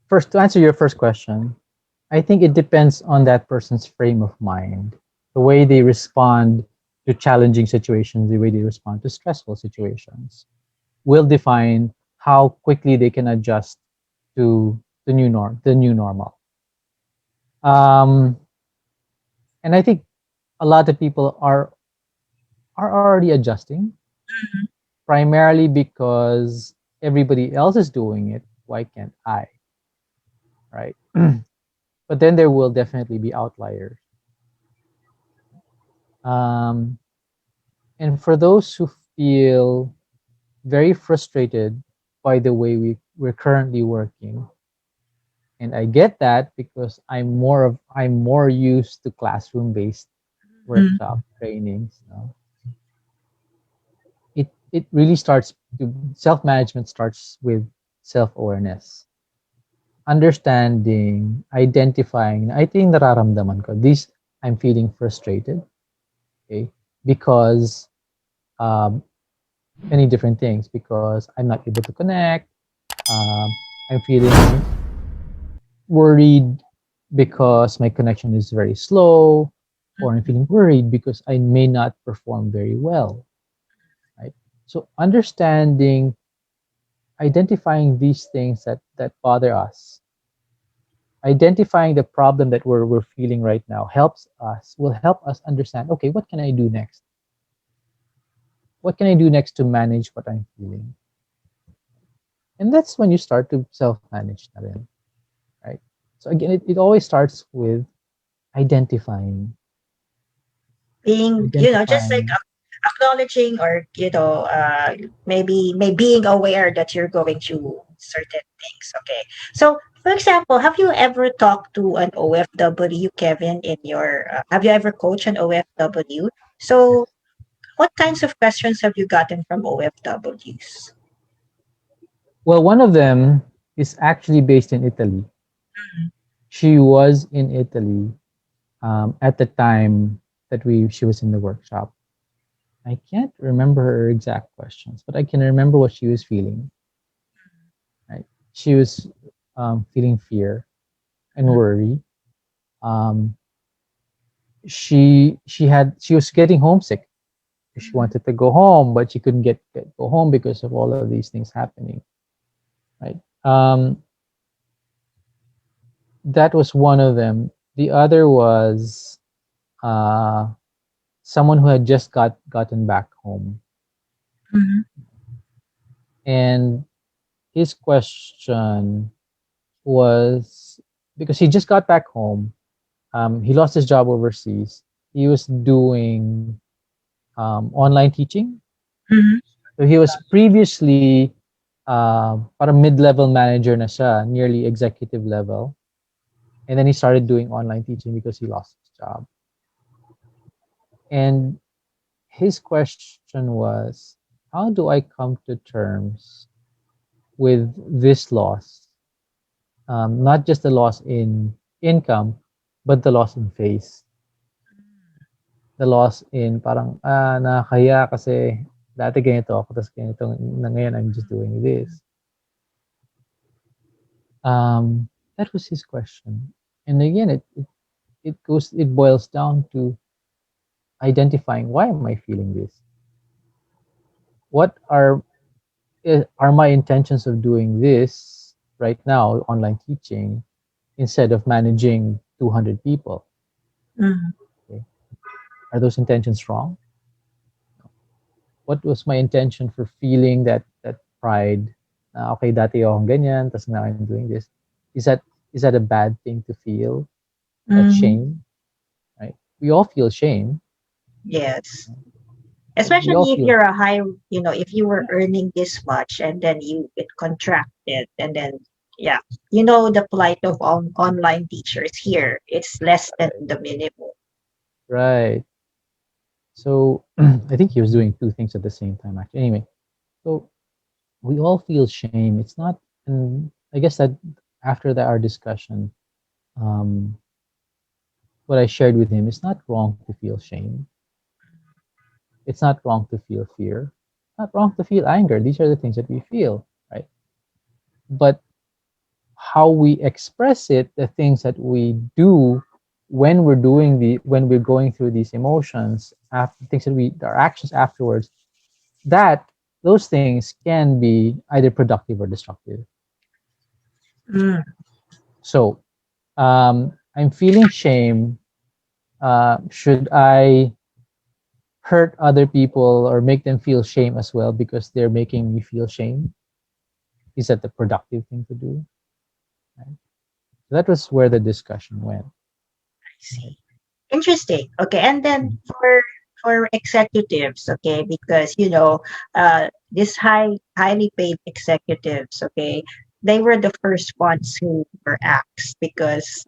First, to answer your first question, I think it depends on that person's frame of mind, the way they respond to challenging situations, the way they respond to stressful situations, will define how quickly they can adjust to the new normal. Um, and I think a lot of people are already adjusting, primarily because everybody else is doing it. Why can't I? Right? But then there will definitely be outliers. Um, and for those who feel very frustrated by the way we're currently working, and I get that because I'm more used to classroom based Mhm. workshop trainings. It really starts to self management starts with self awareness, understanding, identifying. I think nararamdaman ko this. I'm feeling frustrated, okay, because um, many different things, because I'm not able to connect. I'm feeling worried because my connection is very slow, or I'm feeling worried because I may not perform very well, right? So understanding, identifying these things that bother us, identifying the problem that we're feeling right now will help us understand, okay, what can I do next? What can I do next to manage what I'm feeling? And that's when you start to self-manage na rin, right? So again, it always starts with identifying, Being just like identifying. acknowledging, or maybe being aware that you're going through certain things. Okay, so for example, have you ever talked to an OFW, Kevin? In your have you ever coached an OFW? So what kinds of questions have you gotten from OFWs? Well, one of them is actually based in Italy. She was in Italy at the time that we she was in the workshop. I can't remember her exact questions, but I can remember what she was feeling. Right, she was feeling fear and worry. Um, she was getting homesick. She wanted to go home, but she couldn't go home because of all of these things happening. Right. That was one of them. The other was uh, someone who had just gotten back home, Mhm. and his question was, because he just got back home. He lost his job overseas. He was doing online teaching. Mhm. So he was previously para mid-level manager na siya, nearly executive level. And then he started doing online teaching because he lost his job. And his question was, how do I come to terms with this loss? Not just the loss in income, but the loss in face. The loss in parang, nakakaya kasi dati ganito ako, tapos ganito, na ngayon I'm just doing this. That was his question. And again, it boils down to identifying, why am I feeling this? What are my intentions of doing this right now, online teaching, instead of managing 200 people? Mhm. Okay. Are those intentions wrong? What was my intention for feeling that pride? Okay, dati akong ganyan, tas now I'm doing this. Is that a bad thing to feel? That Mhm. shame, right? We all feel shame. Yes. We all Especially if feel you're a high, if you were earning this much and then you get contracted and then, yeah, the plight of online teachers here, it's less than the minimum. right. So I think he was doing two things at the same time. Actually, anyway, so we all feel shame. It's not, and I guess that after our discussion, um, what I shared with him, it's not wrong to feel shame. It's not wrong to feel fear. It's not wrong to feel anger. These are the things that we feel, right? But how we express it, the things that we do when we're going through these emotions, after things that our actions afterwards, that those things can be either productive or destructive. Mm. So I'm feeling shame. Should I hurt other people or make them feel shame as well because they're making me feel shame? Is that the productive thing to do? Right? So that was where the discussion went. I see. Interesting. Okay, and then for executives, okay, because this highly paid executives, okay, they were the first ones who were axed because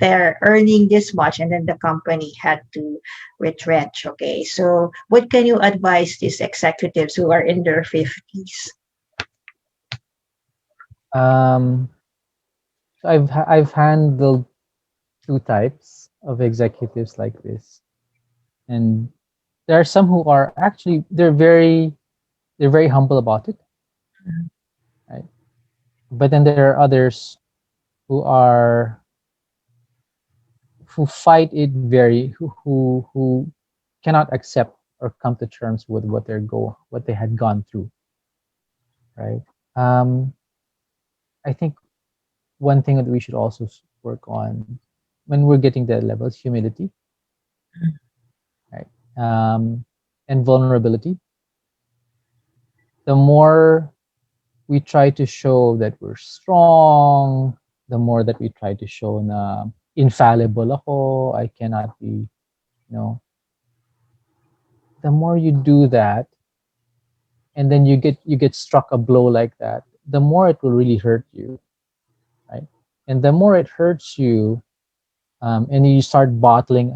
they're earning this much and then the company had to retrench. Okay, so what can you advise these executives who are in their 50s? Um, so I've handled two types of executives like this, and there are some who are actually they're very humble about it, right? But then there are others who are who fight it who cannot accept or come to terms with what they had gone through, right? Um, I think one thing that we should also work on when we're getting that level is humility, right? And vulnerability. The more we try to show that we're strong, the more that we try to show na infallible ako, I cannot be, the more you do that, and then you get struck a blow like that, the more it will really hurt you, right? And the more it hurts you, and you start bottling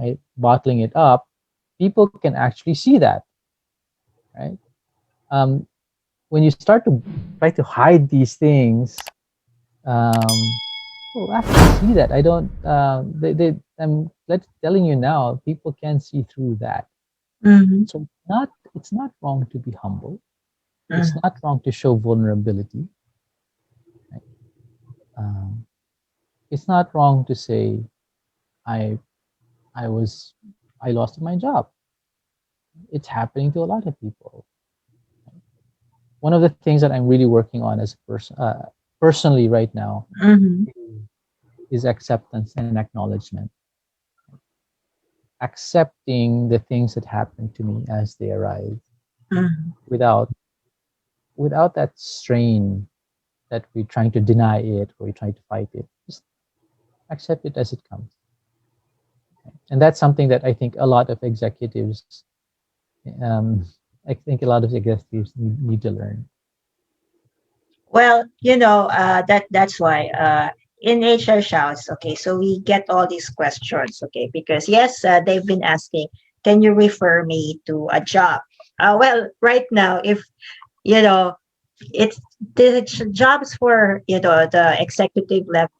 it up, people can actually see that, right? Um, when you start to try to hide these things, people actually see that. I don't. I'm telling you now, people can see through that. Mm-hmm. So it's not wrong to be humble. It's Mm-hmm. not wrong to show vulnerability. Right? Um, it's not wrong to say I I was I lost my job. It's happening to a lot of people. One of the things that I'm really working on as a person, personally right now, Mm-hmm. is acceptance and acknowledgement. Accepting the things that happen to me as they arise, Mm-hmm. without that strain that we're trying to deny it or we're trying to fight it. Just accept it as it comes. And that's something that I think a lot of executives, um, I think a lot of executives need to learn. Well, that's why in HR shouts, okay, so we get all these questions, okay, because yes, they've been asking, can you refer me to a job? Well, right now, if you know, it's the jobs for the executive level.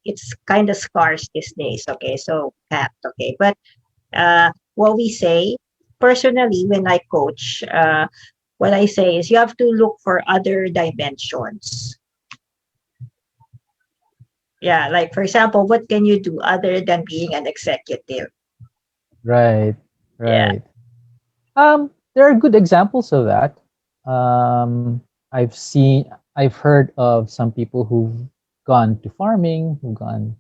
It's kind of scarce these days. Okay, so Pat, okay, but what we say personally when I coach, what I say is you have to look for other dimensions. Yeah, like for example, what can you do other than being an executive? Right, Yeah. right. There are good examples of that. Um, I've heard of some people who've gone to farming, who've gone,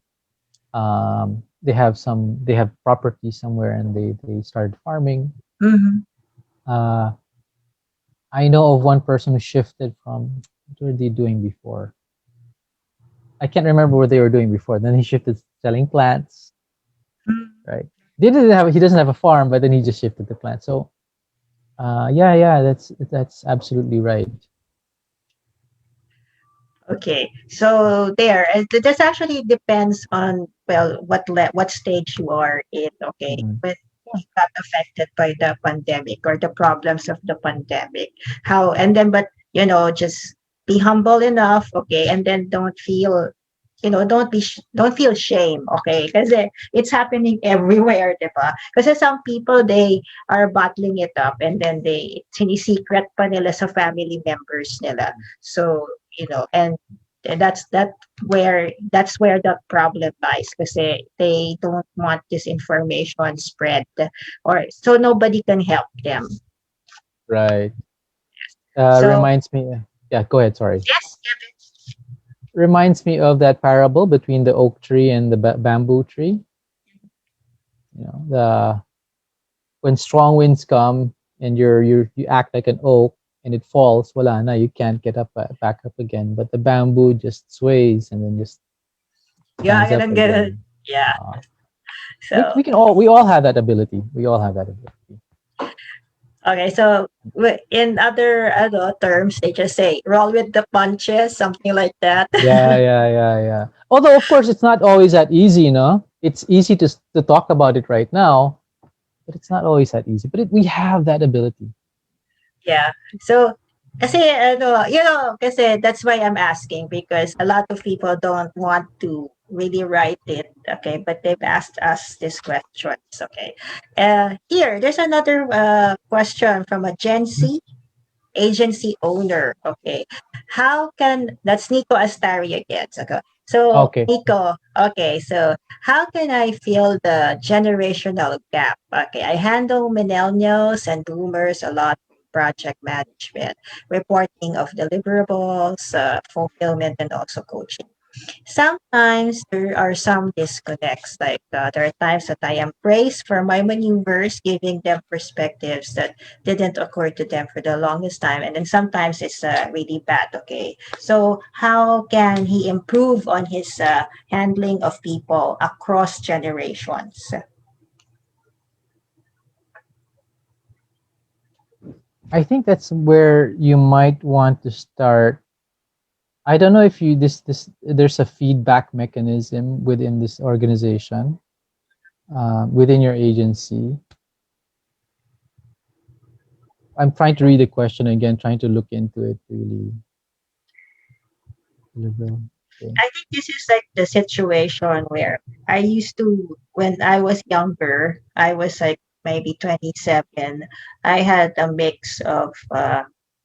they have property somewhere and they started farming. Hmm. Uh, I know of one person who shifted from, what were they doing before? I can't remember what they were doing before. Then he shifted to selling plants, right? He doesn't have a farm, but then he just shifted to plants. So, yeah, that's absolutely right. Okay, so there, this actually depends on, well, what stage you are in. Okay, Mm. when Yeah, you got affected by the pandemic or the problems of the pandemic, how and then, but just be humble enough, okay, and then don't feel, don't feel shame, okay, because it's happening everywhere, diba? Because some people they are bottling it up and then they sinisecret pa nila sa family members nila. So and that's where the problem lies because they don't want this information spread or so nobody can help them. right. So Reminds me. Yeah, go ahead. Sorry. yes, Kevin. Reminds me of that parable between the oak tree and the bamboo tree. The when strong winds come and you act like an oak and it falls, wala na, you can't get up back up again. But the bamboo just sways and then just Yeah, stands I'm up gonna get it. again. Yeah. Uh, So we all have that ability. We all have that ability. okay, so in other terms, they just say roll with the punches, something like that. Yeah. Although of course it's not always that easy, no. It's easy to talk about it right now, but it's not always that easy. But we have that ability. Yeah. So, kasi kasi that's why I'm asking because a lot of people don't want to really write it, okay, but they've asked us these questions, okay. Here, there's another question from a Gen Z agency owner, okay. How can that's Nico Astari again? So Okay. Nico, okay, so how can I fill the generational gap? Okay, I handle millennials and boomers a lot, project management, reporting of deliverables, fulfillment, and also coaching. Sometimes there are some disconnects. Like there are times that I am praised for my maneuvers, giving them perspectives that didn't occur to them for the longest time. And then sometimes it's really bad. Okay. So, how can he improve on his handling of people across generations? I think that's where you might want to start. I don't know if you this there's a feedback mechanism within this organization, within your agency. I'm trying to read the question again, trying to look into it really. Liberal. Okay. I think this is like the situation where I used to, when I was younger, I was like maybe 27. I had a mix of,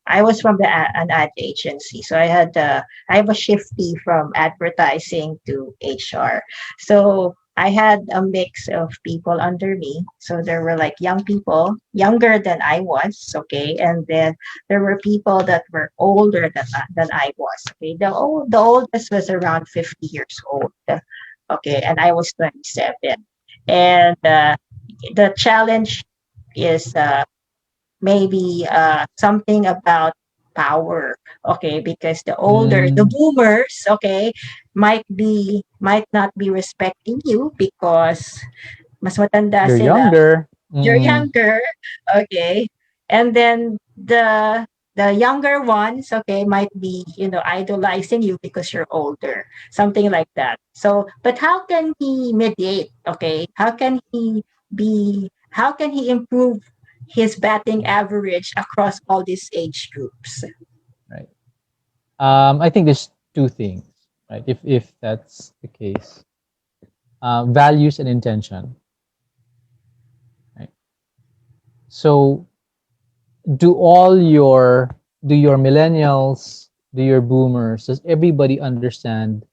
I was from an ad agency. So I was shifty from advertising to HR. So I had a mix of people under me. So there were like young people, younger than I was. Okay. And then there were people that were older than I was. Okay, the oldest was around 50 years old. Okay, and I was 27. And the challenge is maybe something about power. Okay, because the Mm, boomers, okay, might not be respecting you because mas matanda you're sila, younger. you're Mm, younger, okay, and then the the younger ones, okay, might be, idolizing you because you're older, something like that. So, but how can he mediate? Okay, how can he improve his batting average across all these age groups? right? I think there's two things, right? If that's the case, values and intention, right? So do all your do your millennials, do your boomers, does everybody understand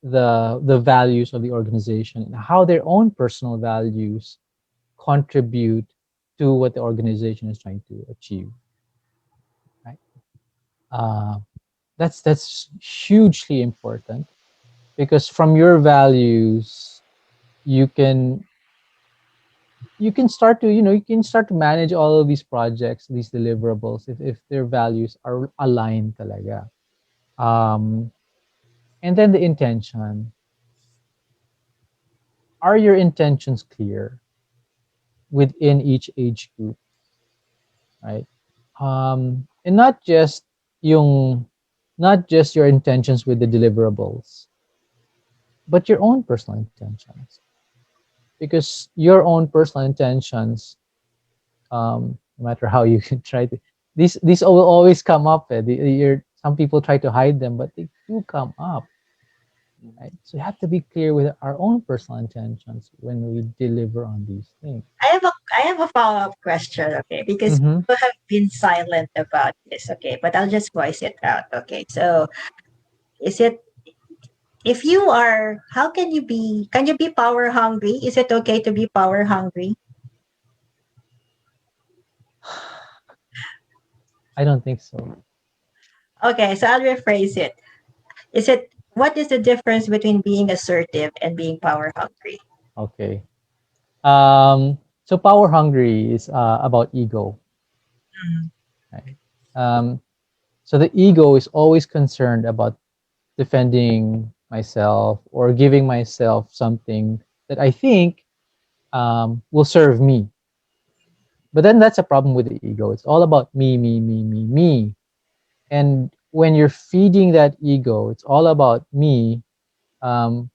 the values of the organization and how their own personal values contribute to what the organization is trying to achieve, right? Uh, that's hugely important because from your values you can start to you can start to manage all of these projects, these deliverables, if their values are aligned talaga. um and then the intention, are your intentions clear within each age group, right? And yung not just your intentions with the deliverables, but your own personal intentions, because your own personal intentions, no matter how you can try to, these will always come up. Some people try to hide them, but they do come up, right? So you have to be clear with our own personal intentions when we deliver on these things. I have a follow-up question, okay, because Mm-hmm. people have been silent about this, okay, but I'll just voice it out, okay. So is it if you are how can you be power hungry? Is it okay to be power hungry? I don't think so. Okay, so I'll rephrase it. What is the difference between being assertive and being power hungry? Okay. So power hungry is about ego, Mhm. right? Um, so the ego is always concerned about defending myself or giving myself something that I think will serve me. But then that's a problem with the ego. It's all about me, me, me, me, me. And when you're feeding that ego, it's all about me. Um,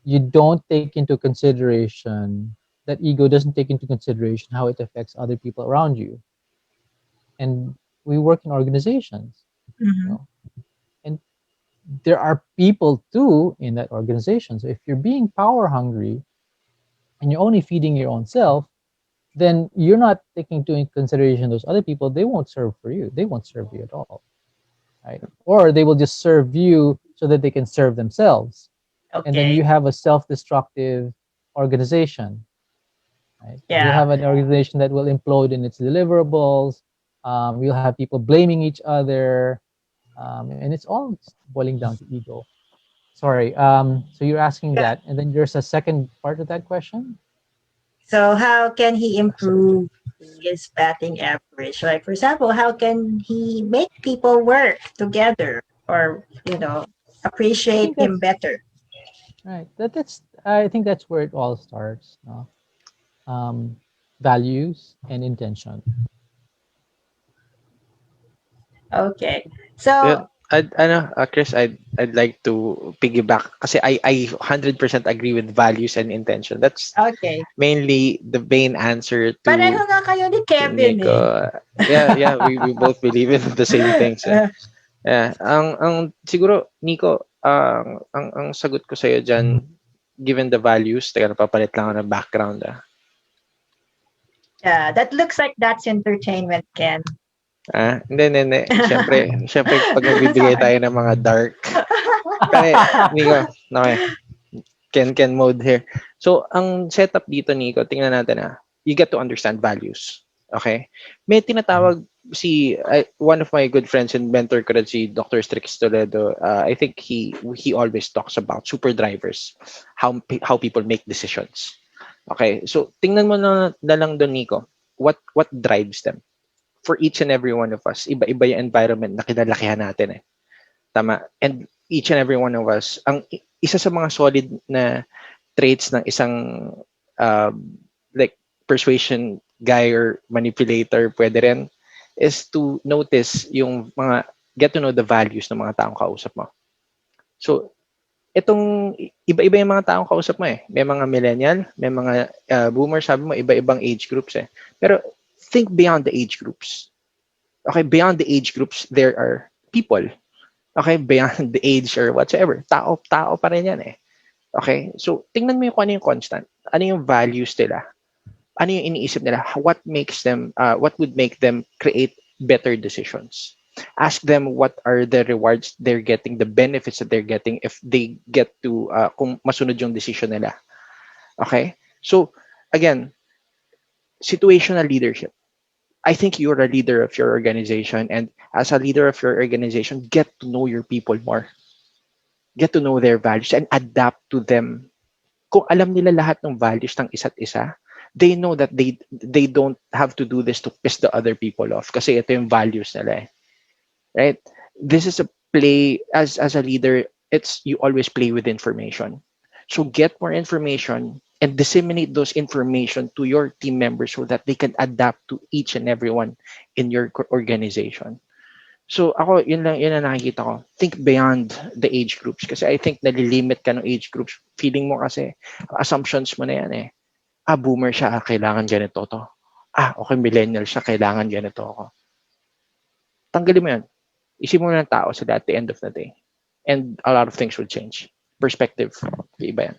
you don't take into consideration, that ego doesn't take into consideration how it affects other people around you. And we work in organizations, you Mhm. know, and there are people too in that organization. So if you're being power hungry and you're only feeding your own self, then you're not taking into consideration those other people. They won't serve for you. They won't serve you at all, right? Or they will just serve you so that they can serve themselves. And then Okay. you have a self-destructive organization, right? You'll Yeah. have an organization that will implode in its deliverables. You'll have people blaming each other, and it's all boiling down to ego. Sorry. So you're asking Yeah. that, and then there's a second part of that question. So how can he Sorry. improve his batting average? Like for example, how can he make people work together or I appreciate think him that's better? right. That's I think that's where it all starts. No? Um, Values and intention. Okay. Yeah, So Chris, I'd like to piggyback kasi I 100% agree with values and intention. That's okay. mainly the main answer Pareho to nga kayo ni Kevin eh. Nico. Yeah, we both believe in the same things. Eh. Yeah, ang siguro Nico, ang sagot ko sa iyo diyan, given the values, teka napapalit lang ako ng background. Ah. Yeah, that looks like that's entertainment, Ken. Hindi. Siyempre pag nagbibigay tayo ng mga dark. Kani, Nico, okay. Ken mode here. So, ang setup dito, Nico, tingnan natin you get to understand values. Okay? May tinatawag one of my good friends and mentor ko rin si Dr. Strix Toledo. I think he always talks about super drivers, how people make decisions. Okay? So, tingnan mo na lang doon, Nico. What drives them? For each and every one of us, iba-iba yung environment na kinalakihan natin eh. Tama. And each and every one of us, isa sa mga solid na traits ng isang um, like persuasion guy or manipulator, pwede rin, is to notice yung mga, get to know the values ng mga taong kausap mo. So, itong iba-iba yung mga taong kausap mo eh. May mga millennial, may mga boomers, sabi mo, iba-ibang age groups eh. Pero think beyond the age groups. Okay, beyond the age groups, there are people. Okay, beyond the age or whatsoever. Tao pa rin yan eh. Okay, so tingnan mo yung kung ano yung constant. Ano yung values nila? Ano yung iniisip nila? What would make them create better decisions? Ask them what are the rewards they're getting, the benefits that they're getting if they get to, kung masunod yung decision nila. Okay? So, again, situational leadership. I think you're a leader of your organization, and as a leader of your organization, get to know your people more. Get to know their values and adapt to them. Kung alam nila lahat ng values ng isa't isa, they know that they don't have to do this to piss the other people off kasi ito yung values nila eh. Right? This is a play, as a leader, it's you always play with information. So get more information and disseminate those information to your team members so that they can adapt to each and everyone in your organization. So ako, yun ang nakikita ko. Think beyond the age groups kasi I think nalilimit ka ng age groups. Feeling mo kasi, assumptions mo na yan eh. Boomer siya, kailangan ganito to. Okay, millennial siya, kailangan ganito ako. Tanggalin mo yan. Isip mo ng tao sila at the end of the day. And a lot of things will change. Perspective, iba yan.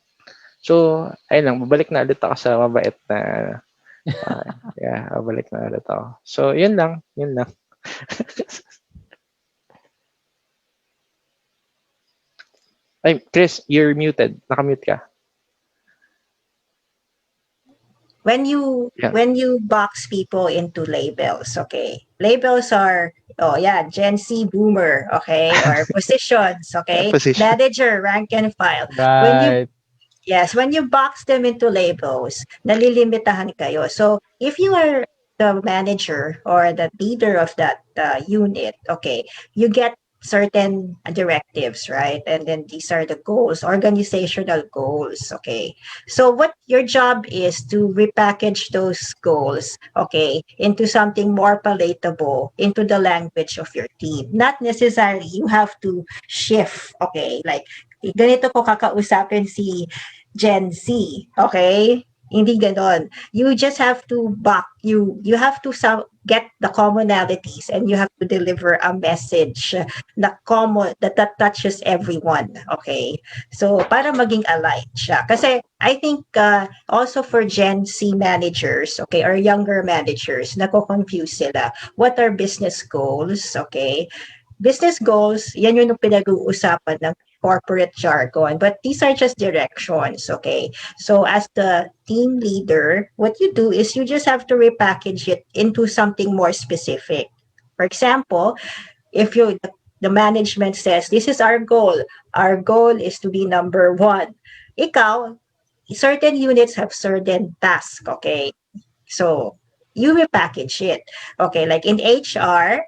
So, ayun lang, babalik na ulit ako sa mabait na, babalik na ulit ako. So, yun lang. Ay, Chris, you're muted. Nakamute ka. When you box people into labels, okay? Labels are Gen Z boomer, okay, or positions, okay, Position. manager, rank and file. Right. When you box them into labels, nalilimitahan kayo. So if you are the manager or the leader of that unit, okay, you get certain directives, right? And then these are the goals, organizational goals, okay? So what your job is to repackage those goals, okay, into something more palatable, into the language of your team. Not necessarily you have to shift, okay? Like, ganito ko kakausapin si Gen Z, okay? Hindi ganon. You just have to you have to get the commonalities and you have to deliver a message na common that touches everyone, okay? So para maging aligned siya. Kasi I think also for Gen Z managers, okay, or younger managers, nako-confuse sila. What are business goals, okay? Business goals, yan yung pinag-uusapan ng corporate jargon, but these are just directions, okay? So as the team leader, what you do is you just have to repackage it into something more specific. For example, if the management says, this is our goal is to be number one. Ikaw, certain units have certain tasks, okay? So you repackage it. Okay, like in HR,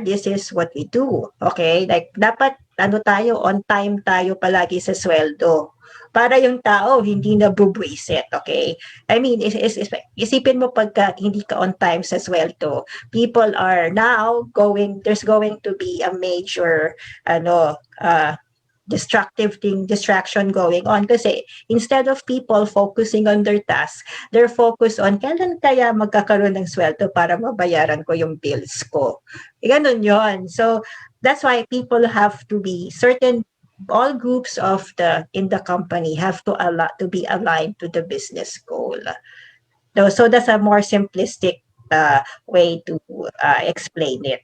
this is what we do. Okay? Like, dapat, on time tayo palagi sa sweldo. Para yung tao, hindi na bubwisit. Okay? I mean, isipin mo pagka hindi ka on time sa sweldo, people are now there's going to be a major, distraction going on kasi instead of people focusing on their task, they're focused on kailan kaya magkakaroon ng sweldo para mabayaran ko yung bills ko. Ganun yon. So that's why people have to be certain, all groups of in the company have to be aligned to the business goal. So that's a more simplistic way to explain it.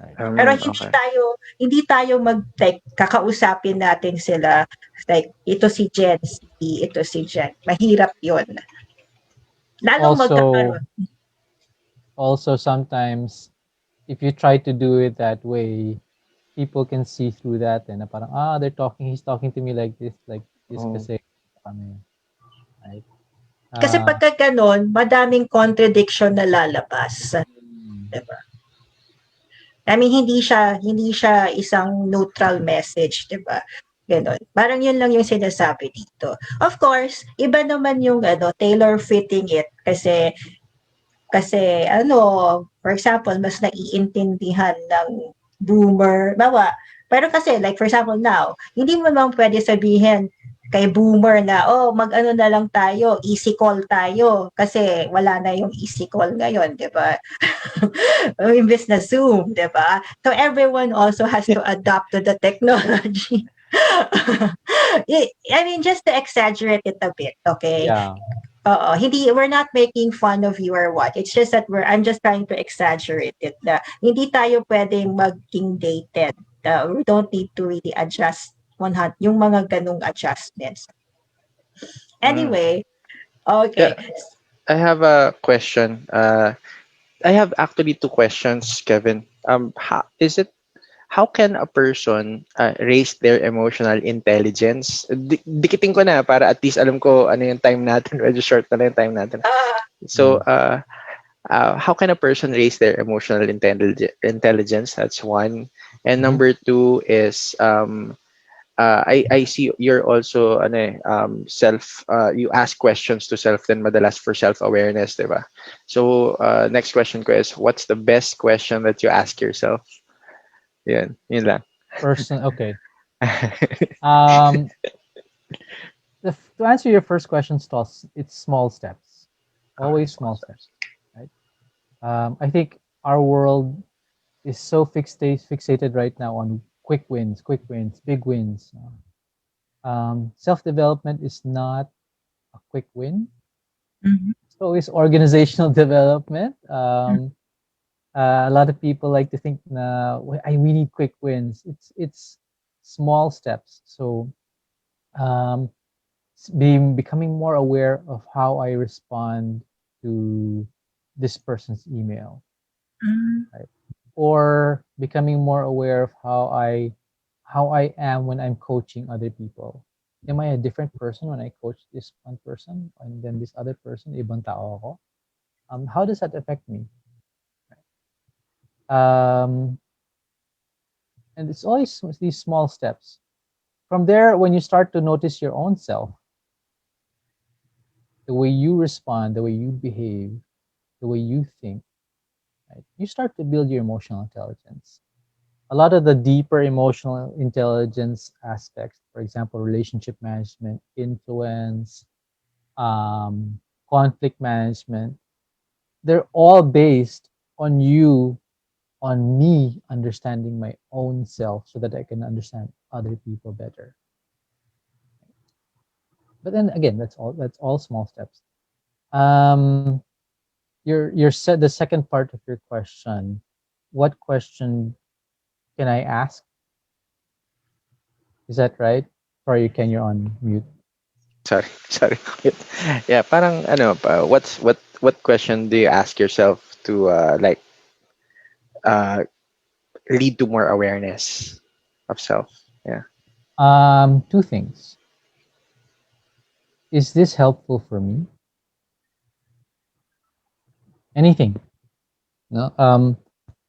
Pero Okay. hindi tayo like kakausapin natin sila like ito si Gen Z, ito si Gen. Mahirap 'yon. Lalong magkakaroon. Also sometimes if you try to do it that way, people can see through that and parang he's talking to me like this kasi kami. Right? Kasi pagka ganon, madaming contradiction na lalabas. Diba? I mean, hindi siya isang neutral message, 'di ba? Ganon. Parang yun lang yung sinasabi dito. Of course, iba naman yung tailor fitting it kasi Kasi ano, for example, mas naiintindihan ng boomer, bawa. Pero kasi like for example now, hindi mo naman pwede sabihin kay boomer na, oh, mag-ano na lang tayo, easy call tayo. Kasi wala na yung easy call ngayon, di ba? Imbes na Zoom, di ba? So everyone also has to adapt to the technology. I mean, just to exaggerate it a bit, okay? Yeah. Hindi, we're not making fun of you or what. It's just that I'm just trying to exaggerate it. Na hindi tayo pwedeng maging dated. We don't need to really adjust 100, yung mga ganung adjustments. Mm. Anyway, Yeah, okay. I have a question. I have actually two questions, Kevin. Is it how can a person raise their emotional intelligence? Dikitin ko na para at least alam ko ano yung time natin. Medyo short na lang yung time natin. Uh, So, Mm. how can a person raise their emotional intelligence? That's one. And Mhm. number two is I see you're also ano self you ask questions to self then madalas for self awareness, 'di ba? So next question ko is what's the best question that you ask yourself? Yun lang. Person. Okay. Um, to answer your first question, Stos, it's small steps. Okay, Always small small steps, steps. right? I think our world is so fixated right now on quick wins, big wins. Self development is not a quick win. mhm, It's always organizational development. A lot of people like to think na we need quick wins. It's small steps. So um, becoming more aware of how I respond to this person's email, mhm, right? Or becoming more aware of how I am when I'm coaching other people. Am I a different person when I coach this one person and then this other person, ibang tao ako? How does that affect me? Um, and it's always these small steps. From there, when you start to notice your own self, the way you respond, the way you behave, the way you think, right? You start to build your emotional intelligence. A lot of the deeper emotional intelligence aspects, for example, relationship management, influence, conflict management, they're all based on you, on me understanding my own self so that I can understand other people better. But then again, that's all small steps. Um, the second part of your question, what question can I ask? Is that right? Sorry, Ken, you're on mute. Sorry, sorry. Yeah, parang ano pa, what question do you ask yourself to uh lead to more awareness of self? Yeah. Two things. Is this helpful for me? Anything? No.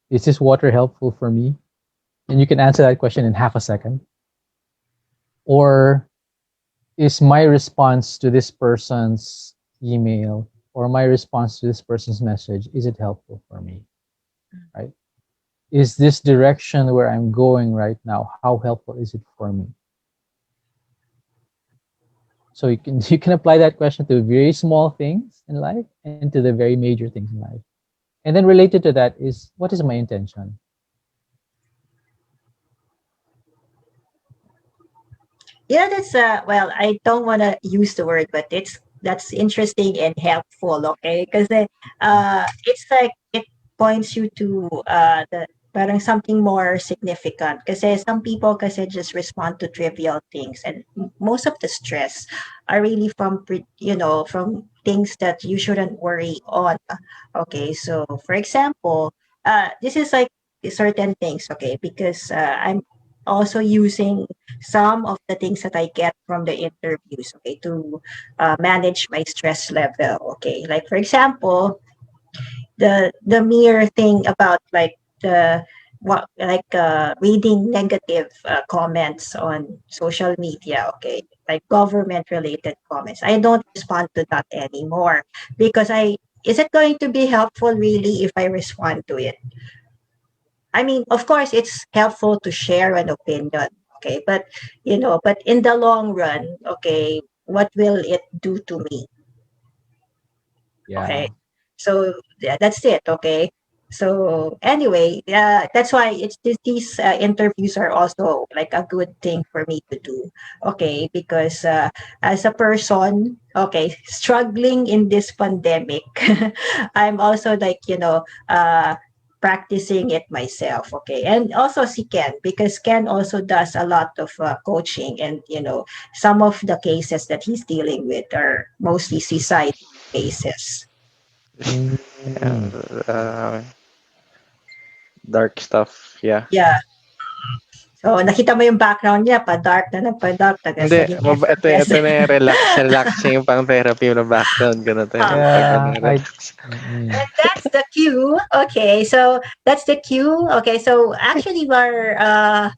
Is this water helpful for me? And you can answer that question in half a second. Or is my response to this person's email or my response to this person's message, is it helpful for me? Right? Is this direction where I'm going right now, how helpful is it for me? So you can apply that question to very small things in life and to the very major things in life. And then related to that is, what is my intention? Yeah, that's well, I don't want to use the word, but that's interesting and helpful, okay? Because it's like it points you to the parang something more significant. Because some people kasi just respond to trivial things, and most of the stress are really from from things that you shouldn't worry on. Okay, so for example, this is like certain things, okay? Because I'm also using some of the things that I get from the interviews, okay, to manage my stress level, okay. Like for example, the mere thing about like the what like reading negative comments on social media, okay, like government related comments. I don't respond to that anymore because is it going to be helpful really if I respond to it? I mean, of course, it's helpful to share an opinion, okay, but but in the long run, okay, what will it do to me? Okay. Yeah. So yeah, that's it. Okay. So anyway, that's why these interviews are also like a good thing for me to do. Okay, because as a person, okay, struggling in this pandemic, I'm also like practicing it myself. Okay, and also see Ken, because Ken also does a lot of coaching, and some of the cases that he's dealing with are mostly suicide cases. Mm. Yeah, dark stuff. Yeah. Yeah. So, nakita mo yung background niya, pa-dark na nagpa-dark, tagas Hindi, naging ito effervescent. na yung relaxing yung pang therapy na background ko na to. Ah, Pag Yeah, relax. and that's the cue. Okay, so that's the cue. Okay, so actually our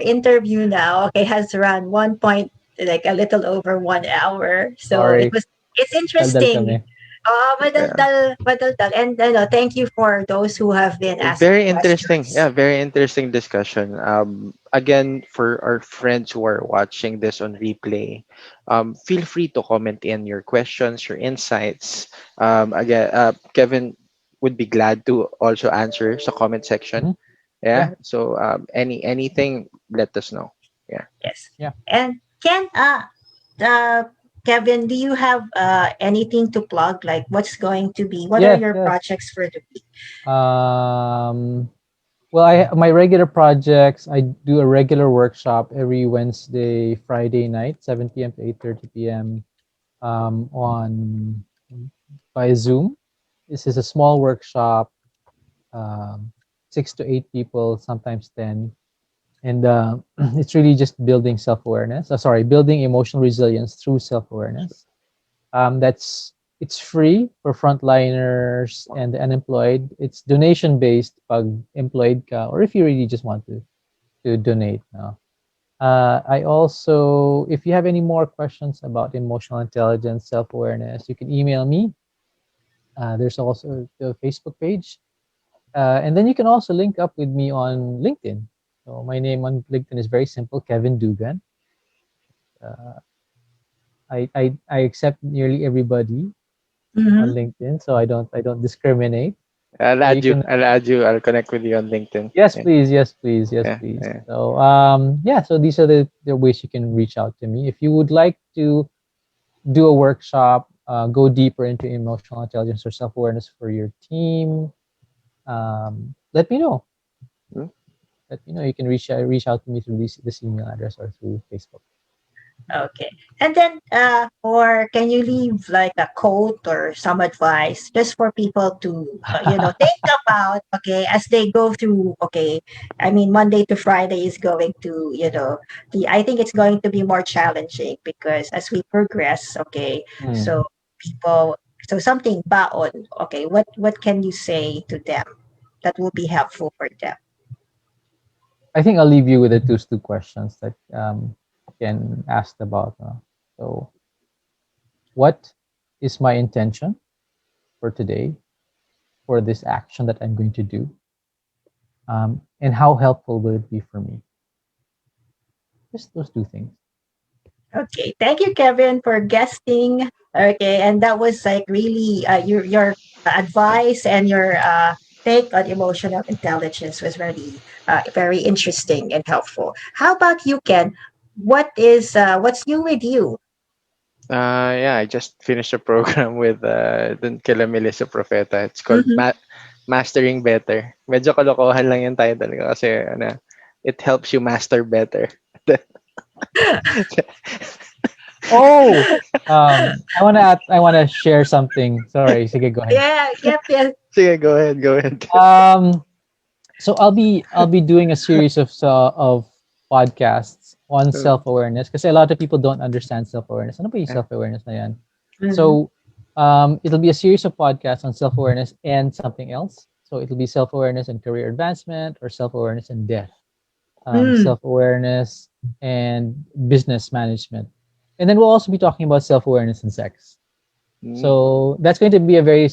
interview now, okay, has run one point, like a little over 1 hour. So sorry. it's Daldal interesting. kami. Yeah. Madaldal. And thank you for those who have been asking Very interesting. questions. Yeah, very interesting discussion. Again, for our friends who are watching this on replay, feel free to comment in your questions, your insights. Again, Kevin would be glad to also answer sa comment section. Mhm. Yeah, Yeah. So anything, let us know. Yeah. Yes. yeah. And Ken, uh, Kevin, do you have anything to plug? Like, what are Yes, your yes. projects for the week? Um, well, I my regular projects. I do a regular workshop every Wednesday, Friday night, 7 p.m. to 8:30 p.m. On by Zoom. This is a small workshop, um, 6 to 8 people, sometimes 10, and it's really just building self-awareness. Building emotional resilience through self-awareness. It's free for frontliners and the unemployed. It's donation based pag employed ka, or if you really just want to donate. No? I also, if you have any more questions about emotional intelligence, self awareness, you can email me. There's also the Facebook page, and then you can also link up with me on LinkedIn. So my name on LinkedIn is very simple, Kevin Dugan. Uh, I accept nearly everybody on Mm-hmm. LinkedIn, so I don't discriminate. I'll So add you you. can, I'll add you. I'll connect with you on LinkedIn. yes, Yeah. please, yes, please, yes, Yeah. please. Yeah. So yeah, so these are the ways you can reach out to me. If you would like to do a workshop, go deeper into emotional intelligence or self awareness for your team, let me know. Hmm? Let me know. You can reach out to me through this email address or through Facebook. Okay. And then, or can you leave like a quote or some advice just for people to, think about, okay, as they go through, okay, I mean, Monday to Friday is going to, I think it's going to be more challenging because as we progress, okay, Hmm. so people, so something baon, okay, what can you say to them that will be helpful for them? I think I'll leave you with the two questions that Ken asked about. So, what is my intention for today for this action that I'm going to do, and how helpful will it be for me? Just those two things. Okay, thank you, Kevin, for guesting. Okay, and that was like really your advice and your take on emotional intelligence was very interesting and helpful. How about you, Ken? What's new with you? Yeah, I just finished a program with dun kila Melissa Profeta. It's called Mm-hmm. Mastering Better. Medyo kalokohan lang yung title ko kasi it helps you master better. Oh, I wanna share something. Sorry, sige, go ahead. Yeah, yep, yeah. Sige, go ahead, go ahead. Um, so I'll be doing a series of podcasts on self awareness because a lot of people don't understand self awareness. Ano ba yung Yeah. self awareness na yan? Mm-hmm. So it'll be a series of podcasts on self awareness and something else. So it'll be self awareness and career advancement or self awareness and death, Mm. self awareness and business management, and then we'll also be talking about self awareness and sex. Mm. So that's going to be a very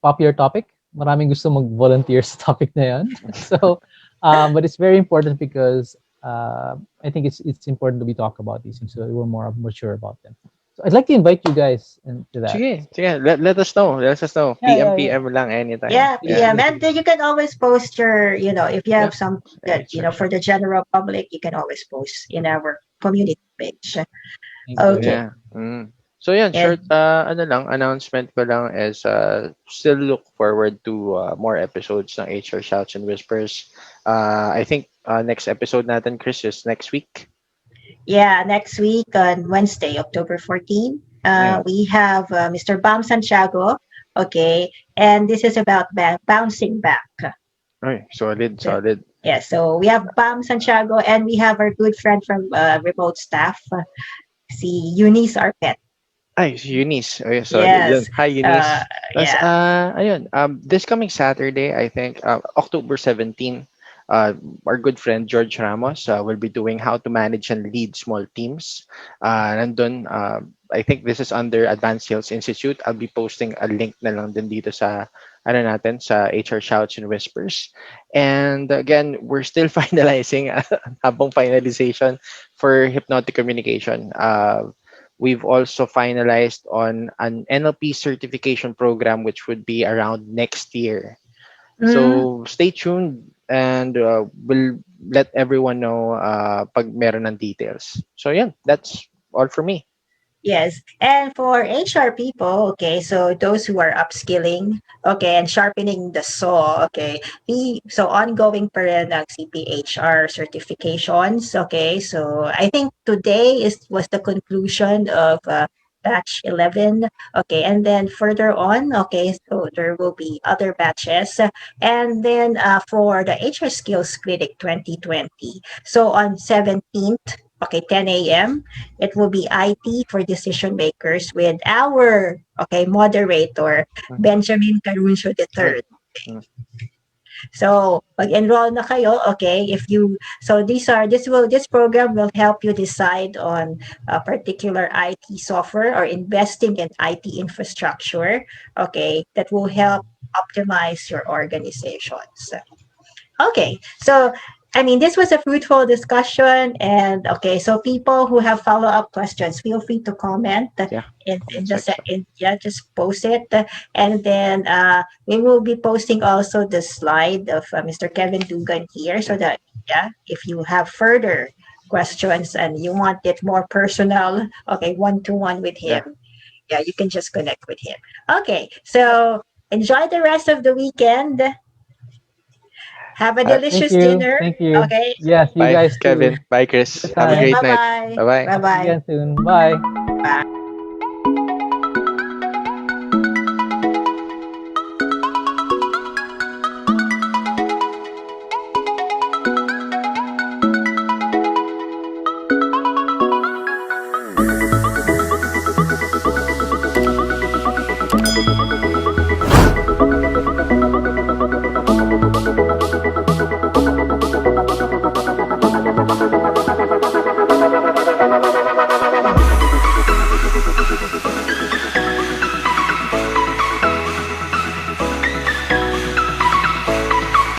popular topic. Maraming gusto mag-volunteer sa topic na yan. So, but it's very important because I think it's important that we talk about these things so that we're more mature about them. So I'd like to invite you guys into that. Sige, sige. Let us know. Let us know. Yeah, yeah, yeah. PM lang anytime. Yeah, Sige, Yeah. PM. sige, And sige. you can always post your, if you Yeah. have some that, HR for the shop. general public, you can always post in our community page. Thank you. Okay. Yeah. Mm. So yan, And short ano lang, announcement ko lang is still look forward to more episodes ng HR Shouts and Whispers. I think next episode natin, Chris, is next week. yeah, next week on Wednesday, October 14, Yeah. we have Mr. Bam Santiago. Okay. And this is about bouncing back. Ay, solid, So, solid. yeah, so we have Bam Santiago and we have our good friend from remote staff, si Eunice Arpet. Ay, si Eunice. Ay, solid yun. Yes. Hi, Uh, Eunice. Tapos, yeah. ayun, this coming Saturday, I think, October 17, our good friend George Ramos will be doing how to manage and lead small teams. Nandun, I think this is under Advanced Sales Institute. I'll be posting a link na lang din dito sa, ano natin, sa HR Shouts and Whispers. And again, we're still finalizing, habang finalization for hypnotic communication. We've also finalized on an NLP certification program, which would be around next year. Mm. So stay tuned and we'll let everyone know pag meron ng details. So yeah, that's all for me. Yes. And for HR people, okay, so those who are upskilling, okay, and sharpening the saw, okay, so ongoing pa rin ang CPHR certifications, okay, so I think today was the conclusion of batch 11, okay, and then further on, okay, so there will be other batches, and then for the HR Skills Clinic 2020, so on 17th, okay, 10 a.m., it will be IT for decision makers with our moderator Mm. Benjamin Caruncio Ay. III. Mm. So mag-enroll na kayo, okay? If you so this program will help you decide on a particular IT software or investing in IT infrastructure, okay? That will help optimize your organizations. Okay, so I mean, this was a fruitful discussion, and okay, so people who have follow up questions, feel free to comment Yeah, in comment section. yeah, just post it, and then we will be posting also the slide of Mr. Kevin Dugan here, so Yeah, that yeah, if you have further questions and you want it more personal, okay, one to one with yeah. him, yeah, you can just connect with him. Okay, so enjoy the rest of the weekend. Have a Thank delicious you. dinner. Thank you. Okay. Yes, you Bye, guys too. Kevin. Bye, Good Chris. Have a Okay. time. great Bye night. bye. Bye bye. Bye See you bye. again soon. Bye.